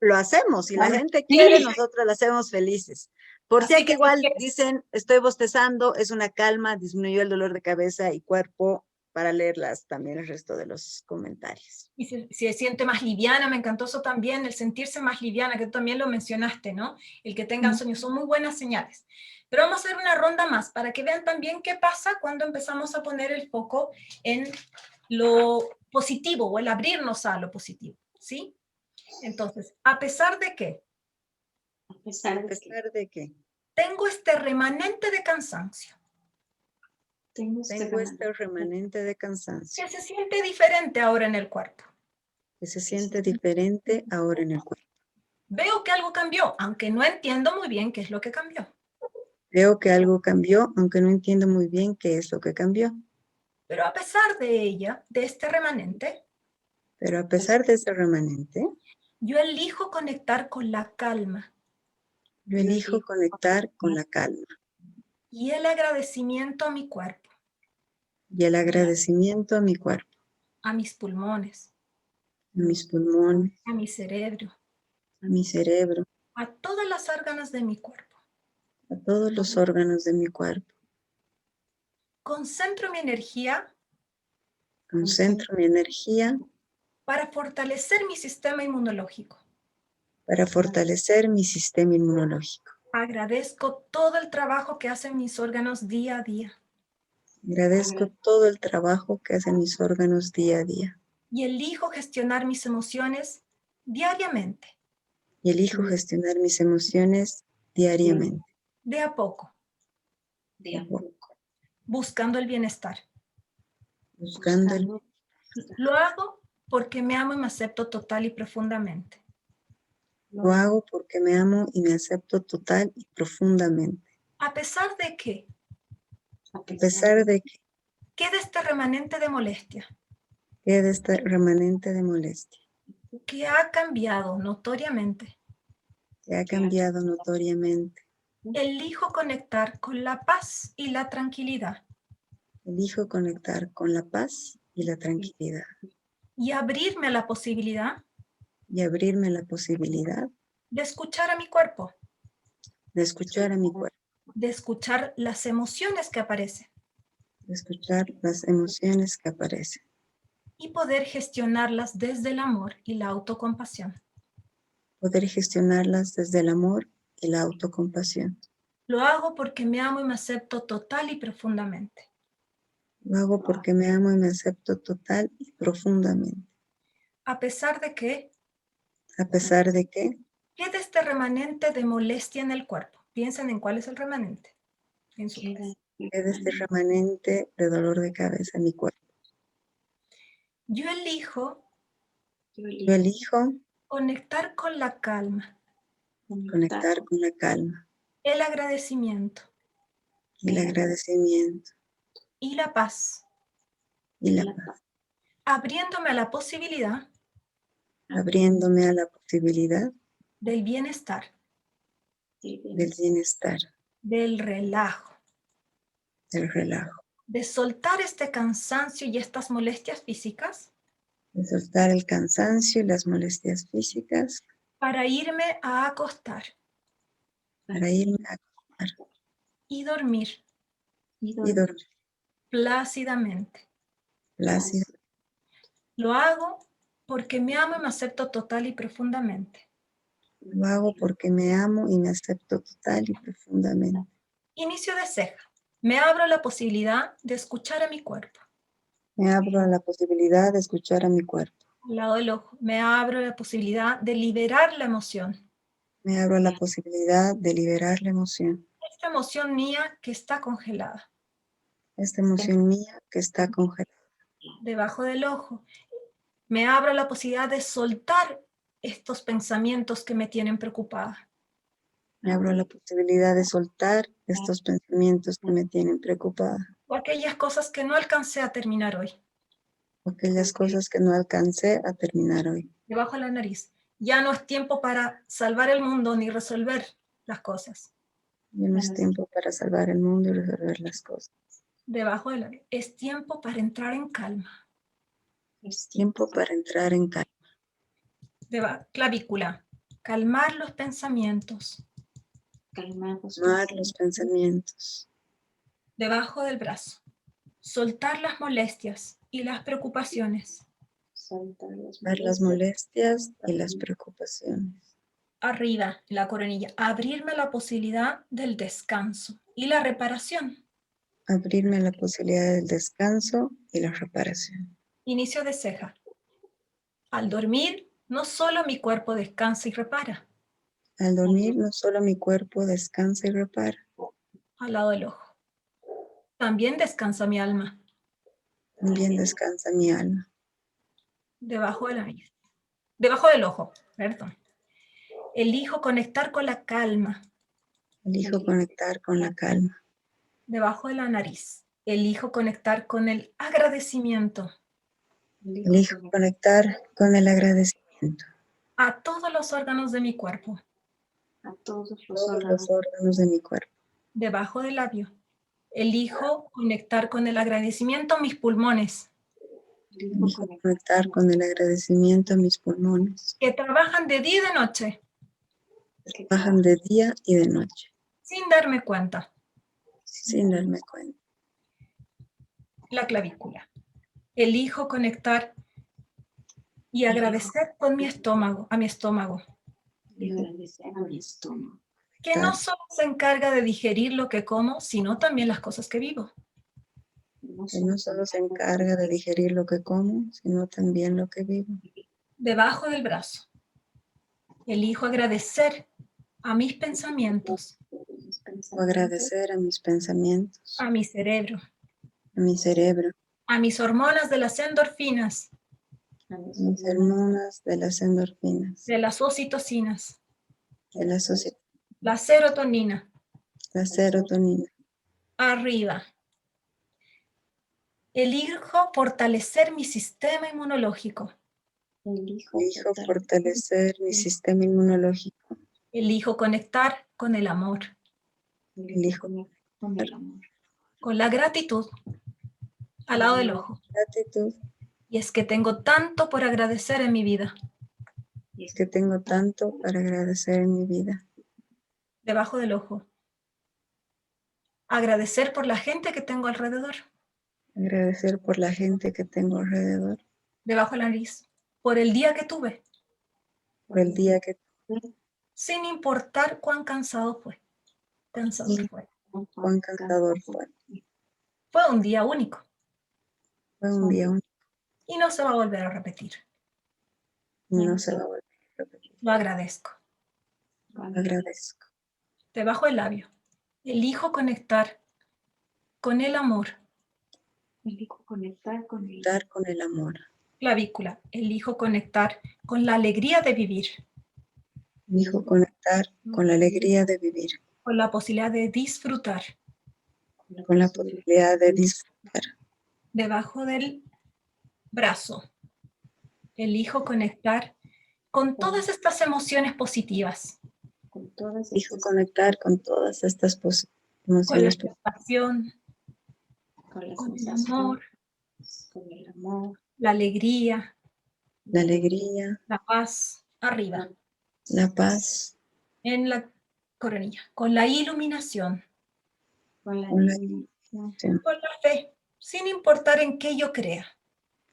Lo hacemos, si la Claro. gente quiere, nosotros la hacemos felices. Por si Así aquí que igual si quieres. dicen, estoy bostezando, es una calma, disminuyó el dolor de cabeza y cuerpo, para leerlas también el resto de los comentarios. Y si se siente más liviana, me encantó eso también, el sentirse más liviana, que tú también lo mencionaste, ¿no? El que tengan sueños, son muy buenas señales. Pero vamos a hacer una ronda más, para que vean también qué pasa cuando empezamos a poner el foco en lo positivo, o el abrirnos a lo positivo, ¿sí? Entonces, ¿a pesar de qué? A pesar ¿A de que pesar de que Tengo este remanente de cansancio, tengo tengo este remanente de cansancio, que se siente diferente ahora en el cuerpo. que se siente diferente ahora en el cuerpo? Veo que algo cambió, aunque no entiendo muy bien qué es lo que cambió. Veo que algo cambió, aunque no entiendo muy bien qué es lo que cambió. Pero a pesar de ella, de este remanente, Pero a pesar de ese remanente, yo elijo conectar con la calma yo elijo conectar con la calma y el agradecimiento a mi cuerpo, y el agradecimiento a mi cuerpo, a mis pulmones, a mis pulmones, a mi cerebro, a mi cerebro, a todas las órganos de mi cuerpo. a todos los órganos de mi cuerpo. Concentro mi energía Concentro mi energía para fortalecer mi sistema inmunológico. para fortalecer mi sistema inmunológico. Agradezco todo el trabajo que hacen mis órganos día a día Agradezco todo el trabajo que hacen mis órganos día a día y elijo gestionar mis emociones diariamente, y elijo gestionar mis emociones diariamente, de a poco, de a poco, buscando el bienestar. buscando el... Lo hago porque me amo y me acepto total y profundamente. Lo hago porque me amo y me acepto total y profundamente. A pesar de que A pesar de que quede este remanente de molestia, quede este remanente de molestia, que ha cambiado notoriamente, que ha cambiado notoriamente, elijo conectar con la paz y la tranquilidad elijo conectar con la paz y la tranquilidad y abrirme a la posibilidad y abrirme a la posibilidad de escuchar a mi cuerpo, de escuchar a mi cuerpo, de escuchar las emociones que aparecen de escuchar las emociones que aparecen, y poder gestionarlas desde el amor y la autocompasión. poder gestionarlas desde el amor y la autocompasión. Lo hago porque me amo y me acepto total y profundamente. Lo hago porque me amo y me acepto total y profundamente, A pesar de que a pesar de que quede este remanente de molestia en el cuerpo. Piensen en cuál es el remanente en su cabeza. quede este remanente de dolor de cabeza en mi cuerpo. Yo elijo Yo elijo conectar con la calma, conectar con la calma el agradecimiento y el agradecimiento y la paz, y la paz, abriéndome a la posibilidad abriéndome a la posibilidad del bienestar, del bienestar, del relajo, del relajo, de soltar este cansancio y estas molestias físicas de soltar el cansancio y las molestias físicas para irme a acostar para irme a acostar y dormir y dormir plácidamente. plácido. Lo hago porque me amo y me acepto total y profundamente. Lo hago porque me amo y me acepto total y profundamente. Inicio de ceja. Me abro a la posibilidad de escuchar a mi cuerpo. Me abro a la posibilidad de escuchar a mi cuerpo. Al lado del ojo. Me abro a la posibilidad de liberar la emoción. Me abro a la posibilidad de liberar la emoción. Esta emoción mía que está congelada. Esta emoción mía que está congelada. Debajo del ojo. Me abro a la posibilidad de soltar estos pensamientos que me tienen preocupada. Me abro a la posibilidad de soltar estos pensamientos que me tienen preocupada. O aquellas cosas que no alcancé a terminar hoy. O aquellas cosas que no alcancé a terminar hoy. Debajo de la nariz. Ya no es tiempo para salvar el mundo ni resolver las cosas. Ya no es tiempo para salvar el mundo y resolver las cosas. Debajo de la nariz. Es tiempo para entrar en calma. Es tiempo para entrar en calma. Clavícula. Calmar los pensamientos. Calmar los pensamientos. Debajo del brazo. Soltar las molestias y las preocupaciones. Ver las molestias y las preocupaciones. Arriba, la coronilla. Abrirme la posibilidad del descanso y la reparación. Abrirme a la posibilidad del descanso y la reparación. Inicio de ceja. Al dormir, no solo mi cuerpo descansa y repara. Al dormir, no solo mi cuerpo descansa y repara. Al lado del ojo. También descansa mi alma. También descansa mi alma. Debajo de la nariz. Debajo del ojo, perdón. Elijo conectar con la calma. Elijo conectar con la calma. Debajo de la nariz. Elijo conectar con el agradecimiento. Elijo conectar con el agradecimiento. A todos los órganos de mi cuerpo. A todos Todos los órganos de mi cuerpo. Debajo del labio. Elijo conectar con el agradecimiento a mis pulmones. Elijo conectar con el agradecimiento a mis pulmones. Que trabajan de día y de noche. Que trabajan de día y de noche. Sin darme cuenta. Sin darme cuenta. La clavícula. Elijo conectar y agradecer con mi estómago, a mi estómago. Y agradecer a mi estómago. Que no solo se encarga de digerir lo que como, sino también las cosas que vivo. Que no solo se encarga de digerir lo que como, sino también lo que vivo. Debajo del brazo. Elijo agradecer a mis pensamientos. O agradecer a mis pensamientos. A mi cerebro. A mi cerebro. A mis hormonas de las endorfinas. A mis hormonas de las endorfinas. De las oxitocinas. De la la serotonina. La serotonina. Arriba. Elijo fortalecer mi sistema inmunológico. Elijo fortalecer mi sistema inmunológico. Elijo conectar con el amor. Elijo con el amor. Con la gratitud. Al lado del ojo. Gratitud. Y es que tengo tanto por agradecer en mi vida. Y es que tengo tanto para agradecer en mi vida. Debajo del ojo. Agradecer por la gente que tengo alrededor. Agradecer por la gente que tengo alrededor. Debajo de la nariz. Por el día que tuve. Por el día que tuve. Sin importar cuán cansado fue. Cansador fue. Cuán cansador fue. Fue un día único. Fue un día único. Y no se va a volver a repetir. Y no se va a volver a repetir. Lo agradezco. Lo agradezco. Debajo del labio. Elijo conectar con el amor. Elijo conectar con el amor. Clavícula. Elijo conectar con la alegría de vivir. Elijo conectar con la alegría de vivir. Con la posibilidad de disfrutar. Con la posibilidad de disfrutar. Debajo del brazo. Elijo conectar con todas estas emociones positivas. Elijo conectar con todas estas emociones Con la pasión, con el amor, la alegría, la paz, arriba. La paz. En la coronilla. Con la iluminación. Con la fe, sin importar en qué yo crea.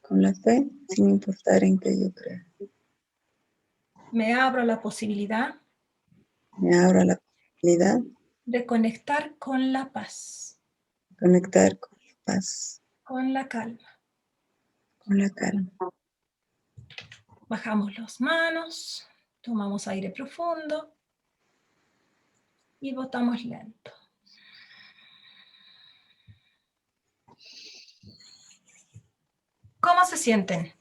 Con la fe, sin importar en qué yo crea. Me abro a la posibilidad. Me abro a la posibilidad. De conectar con la paz. Conectar con la paz. Con la calma. Con la calma. Bajamos las manos. Tomamos aire profundo. Y botamos lento. ¿Cómo se sienten?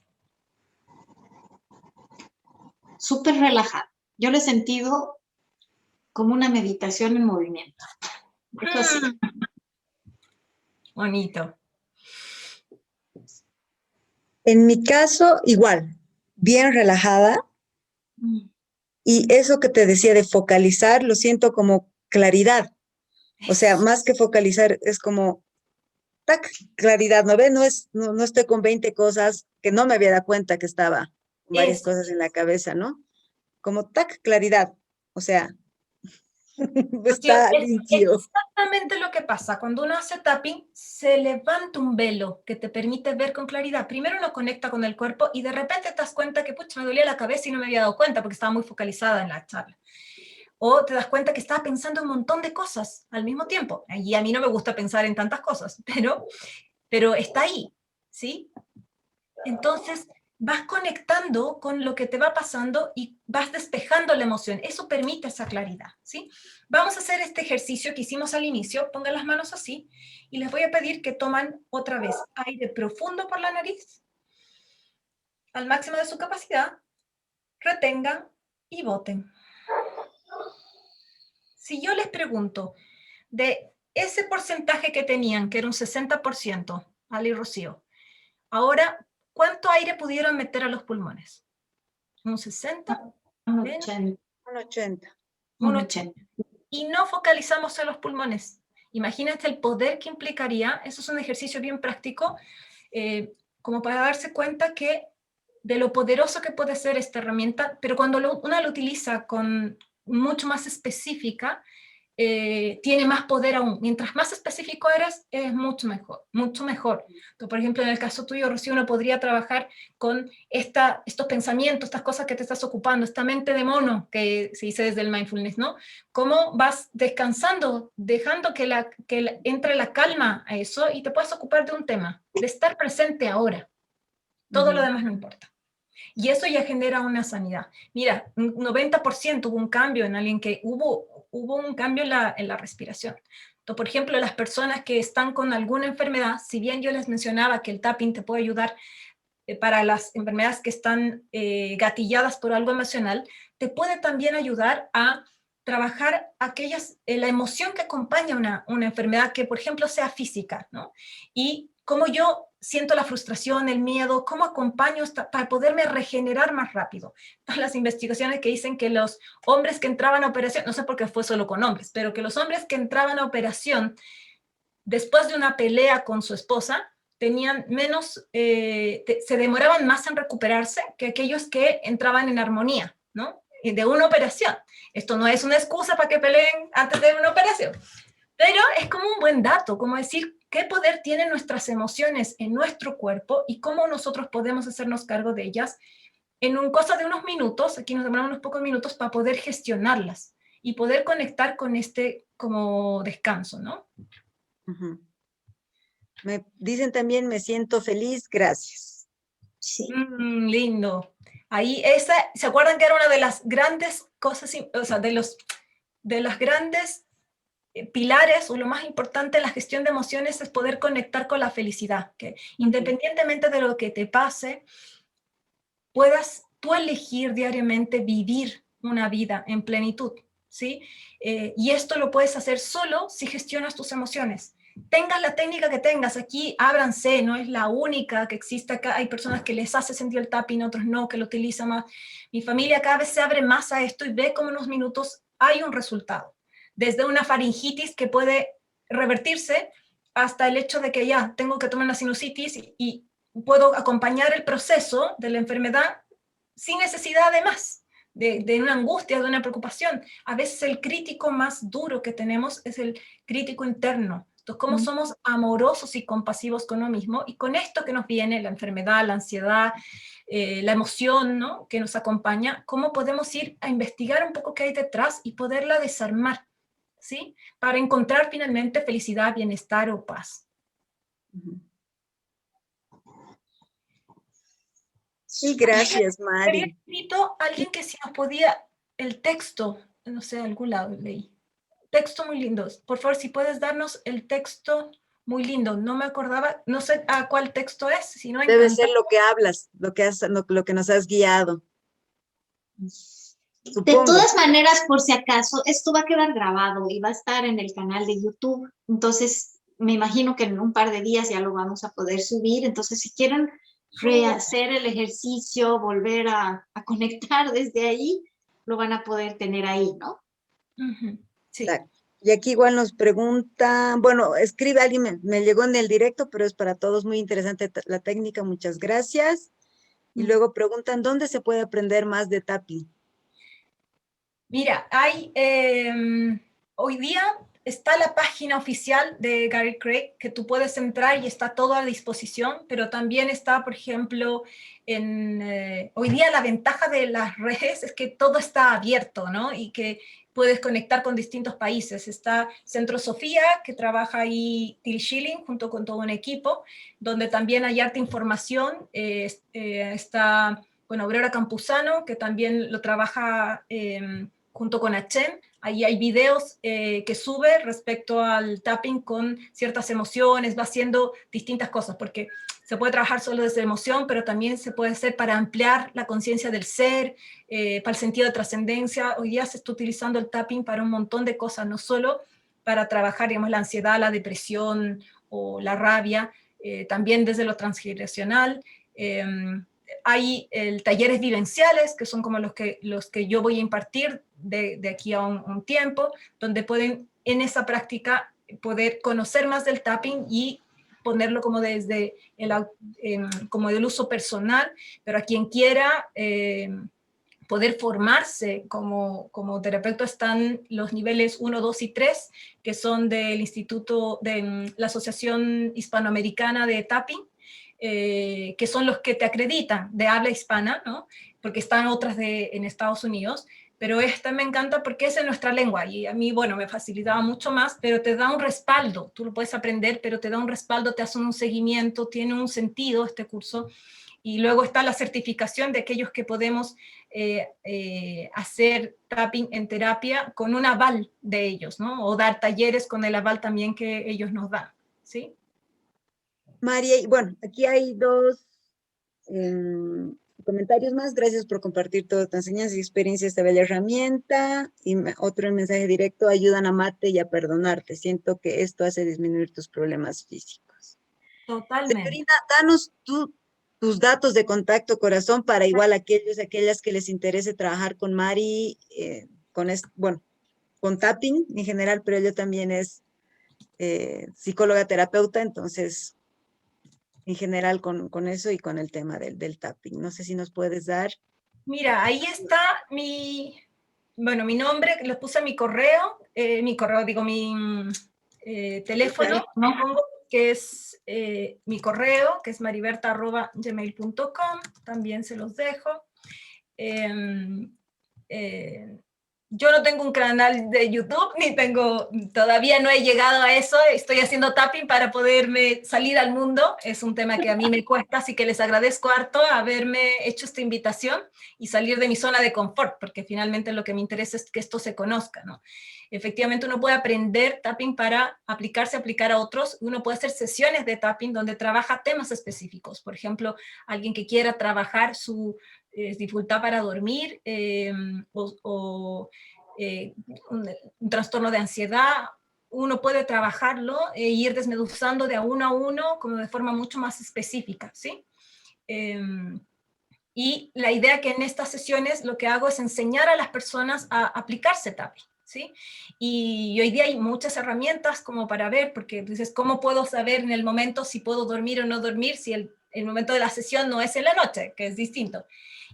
súper relajado. Yo lo he sentido como una meditación en movimiento. Eso sí. Bonito. En mi caso, igual, bien relajada. Y eso que te decía de focalizar, lo siento como claridad. O sea, más que focalizar, es como, tac, claridad, ¿no ves? No estoy con 20 cosas que no me había dado cuenta que estaba con varias Eso. cosas en la cabeza, ¿no? Como, tac, claridad. O sea, Rocío, está es limpio. exactamente lo que pasa. Cuando uno hace tapping, se levanta un velo que te permite ver con claridad. Primero uno conecta con el cuerpo y de repente te das cuenta que, pucha, me dolía la cabeza y no me había dado cuenta porque estaba muy focalizada en la charla. O te das cuenta que estaba pensando un montón de cosas al mismo tiempo. Y a mí no me gusta pensar en tantas cosas, pero está ahí, ¿sí? Entonces vas conectando con lo que te va pasando y vas despejando la emoción. Eso permite esa claridad, ¿sí? Vamos a hacer este ejercicio que hicimos al inicio. Pongan las manos así y les voy a pedir que toman otra vez aire profundo por la nariz, al máximo de su capacidad, retengan y boten. Si yo les pregunto, de ese porcentaje que tenían, que era un 60%, Ali y Rocío, ahora, ¿cuánto aire pudieron meter a los pulmones? ¿Un 60? Un Menos, 80. Un 80. un 80. Y no focalizamos en los pulmones. Imagínate el poder que implicaría, eso es un ejercicio bien práctico, como para darse cuenta que de lo poderoso que puede ser esta herramienta, pero cuando uno lo utiliza con mucho más específica, tiene más poder aún. Mientras más específico eres, es mucho mejor, mucho mejor. Entonces, por ejemplo, en el caso tuyo, Rocío, uno podría trabajar con estos pensamientos, estas cosas que te estás ocupando, esta mente de mono que se dice desde el mindfulness, ¿no? Cómo vas descansando, dejando que entre la calma a eso y te puedas ocupar de un tema, de estar presente ahora. Todo lo demás no importa. Y eso ya genera una sanidad. Mira, un 90% hubo un cambio en alguien que hubo un cambio en la respiración. Entonces, por ejemplo, las personas que están con alguna enfermedad, si bien yo les mencionaba que el tapping te puede ayudar para las enfermedades que están gatilladas por algo emocional, te puede también ayudar a trabajar la emoción que acompaña una enfermedad que, por ejemplo, sea física, ¿no? Y cómo yo siento la frustración, el miedo, cómo acompaño para poderme regenerar más rápido. Las investigaciones que dicen que los hombres que entraban a operación, no sé por qué fue solo con hombres, pero que los hombres que entraban a operación después de una pelea con su esposa, tenían menos, se demoraban más en recuperarse que aquellos que entraban en armonía, ¿no? De una operación. Esto no es una excusa para que peleen antes de una operación, pero es como un buen dato, como decir qué poder tienen nuestras emociones en nuestro cuerpo y cómo nosotros podemos hacernos cargo de ellas en un cosa de unos minutos, aquí nos demoramos unos pocos minutos para poder gestionarlas y poder conectar con este como descanso, ¿no? Uh-huh. Me dicen también, me siento feliz, gracias. Sí. Lindo. Ahí ¿se acuerdan que era una de las grandes cosas, o sea, de las grandes pilares o lo más importante en la gestión de emociones es poder conectar con la felicidad, que independientemente de lo que te pase, puedas tú elegir diariamente vivir una vida en plenitud, ¿sí? Y esto lo puedes hacer solo si gestionas tus emociones. Tengas la técnica que tengas, aquí ábranse, no es la única que existe acá, hay personas que les hace sentir el tapping, otros no, que lo utilizan más. Mi familia cada vez se abre más a esto y ve cómo en unos minutos hay un resultado, desde una faringitis que puede revertirse hasta el hecho de que ya tengo que tomar una sinusitis y puedo acompañar el proceso de la enfermedad sin necesidad de más, de una angustia, de una preocupación. A veces el crítico más duro que tenemos es el crítico interno. Entonces, cómo somos amorosos y compasivos con uno mismo, y con esto que nos viene, la enfermedad, la ansiedad, la emoción, ¿no?, que nos acompaña, cómo podemos ir a investigar un poco qué hay detrás y poderla desarmar, ¿sí? Para encontrar finalmente felicidad, bienestar o paz. Sí, gracias, Me había Mari. escrito alguien que si nos podía, el texto, no sé, algún lado leí. Texto muy lindo. Por favor, si puedes darnos el texto muy lindo. No me acordaba, no sé a cuál texto es, si no Debe ser encanta. lo que hablas, lo que nos has guiado. De Supongo. todas maneras, por si acaso, esto va a quedar grabado y va a estar en el canal de YouTube. Entonces, me imagino que en un par de días ya lo vamos a poder subir. Entonces, si quieren rehacer el ejercicio, volver a conectar desde ahí, lo van a poder tener ahí, ¿no? Sí. Exacto. Y aquí igual nos preguntan, bueno, escribe alguien, me llegó en el directo, pero es para todos muy interesante la técnica, muchas gracias. Y luego preguntan, ¿dónde se puede aprender más de tapping? Mira, hoy día está la página oficial de Gary Craig, que tú puedes entrar y está todo a disposición, pero también está, por ejemplo, hoy día la ventaja de las redes es que todo está abierto, ¿no? Y que puedes conectar con distintos países. Está Centro Sofía, que trabaja ahí Till Schilling, junto con todo un equipo, donde también hay harta información. Está, bueno, Aurora Campuzano, que también lo trabaja junto con Achem. Ahí hay videos que sube respecto al tapping con ciertas emociones, va haciendo distintas cosas, porque se puede trabajar solo desde emoción, pero también se puede hacer para ampliar la conciencia del ser, para el sentido de trascendencia. Hoy día se está utilizando el tapping para un montón de cosas, no solo para trabajar, digamos, la ansiedad, la depresión o la rabia, también desde lo transgeneracional. Hay talleres vivenciales, que son como los que yo voy a impartir de aquí a un tiempo, donde pueden en esa práctica poder conocer más del tapping y ponerlo como desde como del uso personal, pero a quien quiera poder formarse como terapeuta están los niveles 1, 2 y 3, que son del Instituto, de la Asociación Hispanoamericana de Tapping, que son los que te acreditan de habla hispana, ¿no? Porque están otras en Estados Unidos, pero esta me encanta porque es en nuestra lengua y a mí, bueno, me facilitaba mucho más, pero te da un respaldo, tú lo puedes aprender, pero te da un respaldo, te hacen un seguimiento, tiene un sentido este curso. Y luego está la certificación de aquellos que podemos hacer tapping en terapia con un aval de ellos, ¿no? O dar talleres con el aval también que ellos nos dan, ¿sí? María, y bueno, aquí hay dos comentarios más. Gracias por compartir toda tu enseñanza y experiencia, esta bella herramienta. Y otro mensaje directo, ayudan a amarte y a perdonarte. Siento que esto hace disminuir tus problemas físicos. Totalmente. Señorita, danos tus datos de contacto, corazón, para igual aquellas que les interese trabajar con Mari, bueno, con tapping en general, pero ella también es psicóloga terapeuta, entonces en general con eso y con el tema del tapping. No sé si nos puedes dar. Mira, ahí está mi nombre, les puse mi correo, digo, mi teléfono, pongo que es mi correo, que es mariberta@gmail.com, también se los dejo. Yo no tengo un canal de YouTube, todavía no he llegado a eso, estoy haciendo tapping para poderme salir al mundo, es un tema que a mí me cuesta, así que les agradezco harto haberme hecho esta invitación y salir de mi zona de confort, porque finalmente lo que me interesa es que esto se conozca, ¿no? Efectivamente uno puede aprender tapping para aplicar a otros, uno puede hacer sesiones de tapping donde trabaja temas específicos, por ejemplo, alguien que quiera trabajar su dificultad para dormir un trastorno de ansiedad, uno puede trabajarlo e ir desmenuzando de a uno, como de forma mucho más específica, ¿sí? Y la idea que en estas sesiones lo que hago es enseñar a las personas a aplicarse tapping, ¿sí? Y hoy día hay muchas herramientas como para ver, porque dices, ¿cómo puedo saber en el momento si puedo dormir o no dormir si el momento de la sesión no es en la noche, que es distinto?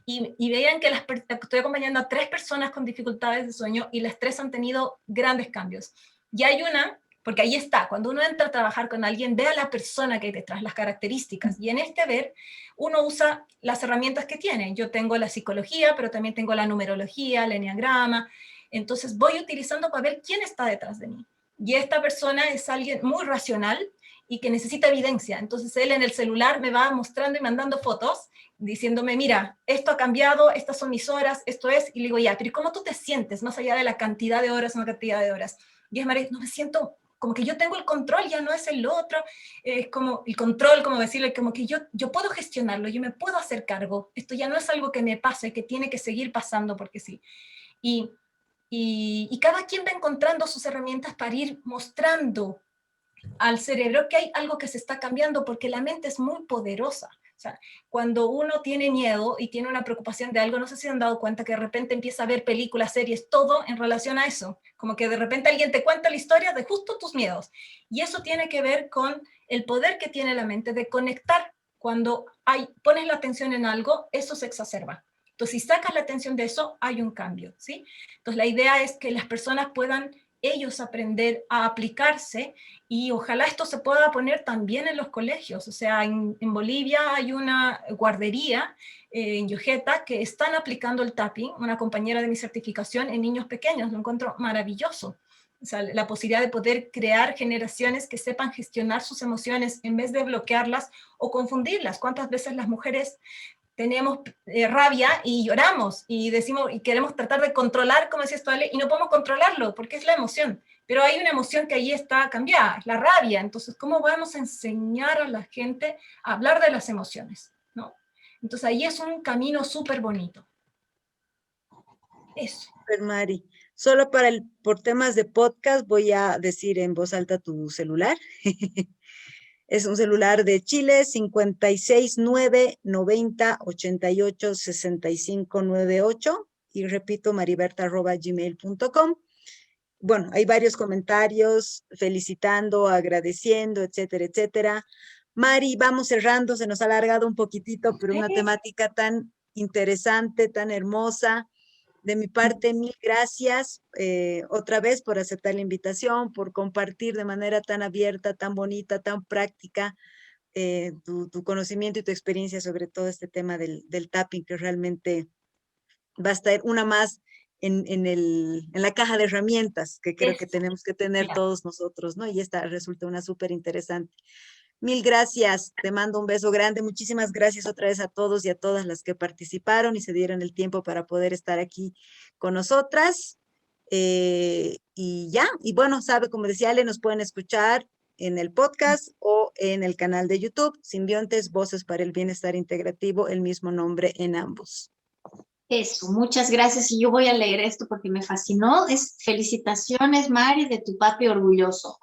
Y veían que estoy acompañando a 3 personas con dificultades de sueño y las 3 han tenido grandes cambios. Y hay una, porque ahí está, cuando uno entra a trabajar con alguien, ve a la persona que hay detrás, las características, y en este ver, uno usa las herramientas que tiene. Yo tengo la psicología, pero también tengo la numerología, el enneagrama, entonces voy utilizando para ver quién está detrás de mí. Y esta persona es alguien muy racional y que necesita evidencia, entonces él en el celular me va mostrando y mandando fotos, diciéndome, mira, esto ha cambiado, estas son mis horas, esto es, y le digo, ya, pero ¿cómo tú te sientes más allá de la cantidad de horas, no cantidad de horas? Y es, María, no me siento como que yo tengo el control, ya no es el otro, es como el control, como decirle, como que yo puedo gestionarlo, yo me puedo hacer cargo, esto ya no es algo que me pase, que tiene que seguir pasando porque sí. Y cada quien va encontrando sus herramientas para ir mostrando al cerebro que hay algo que se está cambiando, porque la mente es muy poderosa. O sea, cuando uno tiene miedo y tiene una preocupación de algo, no sé si han dado cuenta que de repente empieza a ver películas, series, todo en relación a eso. Como que de repente alguien te cuenta la historia de justo tus miedos. Y eso tiene que ver con el poder que tiene la mente de conectar. Cuando pones la atención en algo, eso se exacerba. Entonces, si sacas la atención de eso, hay un cambio, ¿sí? Entonces, la idea es que las personas puedan ellos aprender a aplicarse, y ojalá esto se pueda poner también en los colegios. O sea, en Bolivia hay una guardería en Yojeta que están aplicando el tapping, una compañera de mi certificación, en niños pequeños. Lo encuentro maravilloso. O sea, la posibilidad de poder crear generaciones que sepan gestionar sus emociones en vez de bloquearlas o confundirlas. ¿Cuántas veces las mujeres tenemos rabia y lloramos y decimos y queremos tratar de controlar, como decía Ale, y no podemos controlarlo porque es la emoción, pero hay una emoción que ahí está cambiada, la rabia? Entonces, ¿cómo vamos a enseñar a la gente a hablar de las emociones? ¿No? Entonces, ahí es un camino súper bonito. Eso. Mari, solo por temas de podcast voy a decir en voz alta tu celular. Es un celular de Chile, 56990886598, y repito, mariberta@gmail.com. Bueno, hay varios comentarios felicitando, agradeciendo, etcétera, etcétera. Mari, vamos cerrando, se nos ha alargado un poquitito, pero una temática tan interesante, tan hermosa. De mi parte, mil gracias otra vez por aceptar la invitación, por compartir de manera tan abierta, tan bonita, tan práctica tu conocimiento y tu experiencia sobre todo este tema del tapping, que realmente va a estar una más en la caja de herramientas que creo que tenemos que tener todos nosotros, ¿no? Y esta resulta una súper interesante. Mil gracias, te mando un beso grande. Muchísimas gracias otra vez a todos y a todas las que participaron y se dieron el tiempo para poder estar aquí con nosotras. Y ya, y bueno, sabe, como decía Ale, nos pueden escuchar en el podcast o en el canal de YouTube, Simbiontes, Voces para el Bienestar Integrativo, el mismo nombre en ambos. Eso, muchas gracias. Y yo voy a leer esto porque me fascinó. Felicitaciones, Mari, de tu papi orgulloso.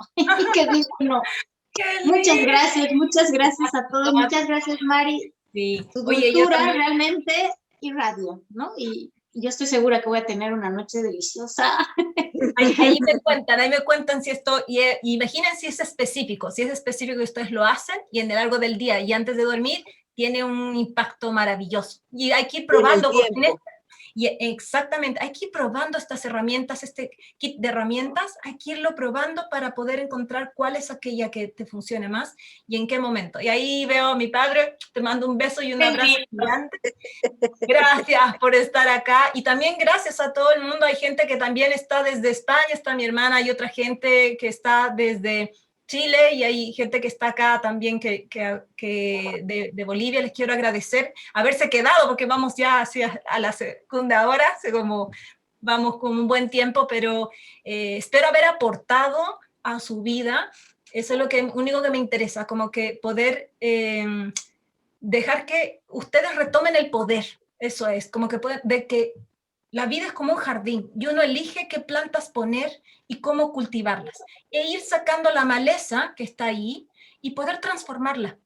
¿Qué dijo? No. Muchas gracias a todos. Muchas gracias, Mari. Sí. Tu cultura realmente irradia, ¿no? Y yo estoy segura que voy a tener una noche deliciosa. Ahí me cuentan si esto, y imaginen si es específico que ustedes lo hacen y en el largo del día y antes de dormir tiene un impacto maravilloso. Y hay que ir probando. Y exactamente, hay que ir probando estas herramientas, este kit de herramientas, hay que irlo probando para poder encontrar cuál es aquella que te funcione más y en qué momento. Y ahí veo a mi padre, te mando un beso y un abrazo gigante. Gracias por estar acá y también gracias a todo el mundo. Hay gente que también está desde España, está mi hermana, hay otra gente que está desde Chile y hay gente que está acá también que de Bolivia. Les quiero agradecer haberse quedado porque vamos ya hacia a la segunda hora, vamos con un buen tiempo, pero espero haber aportado a su vida. Eso es lo único que me interesa, como que poder dejar que ustedes retomen el poder. Eso es, como que de que la vida es como un jardín y uno elige qué plantas poner y cómo cultivarlas. E ir sacando la maleza que está ahí y poder transformarla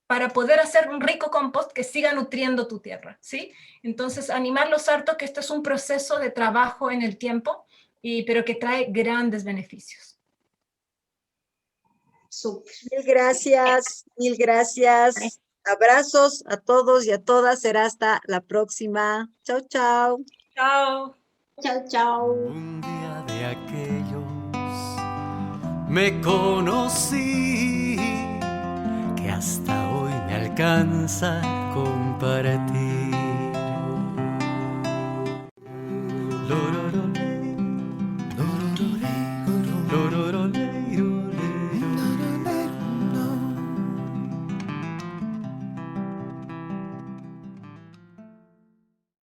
para poder hacer un rico compost que siga nutriendo tu tierra, ¿sí? Entonces, animarlos harto que esto es un proceso de trabajo en el tiempo, pero que trae grandes beneficios. Súper. Mil gracias, mil gracias. Abrazos a todos y a todas. Será hasta la próxima. Chao, chao. Chao. Chao, chao. Un día de aquellos me conocí que hasta hoy me alcanza compartir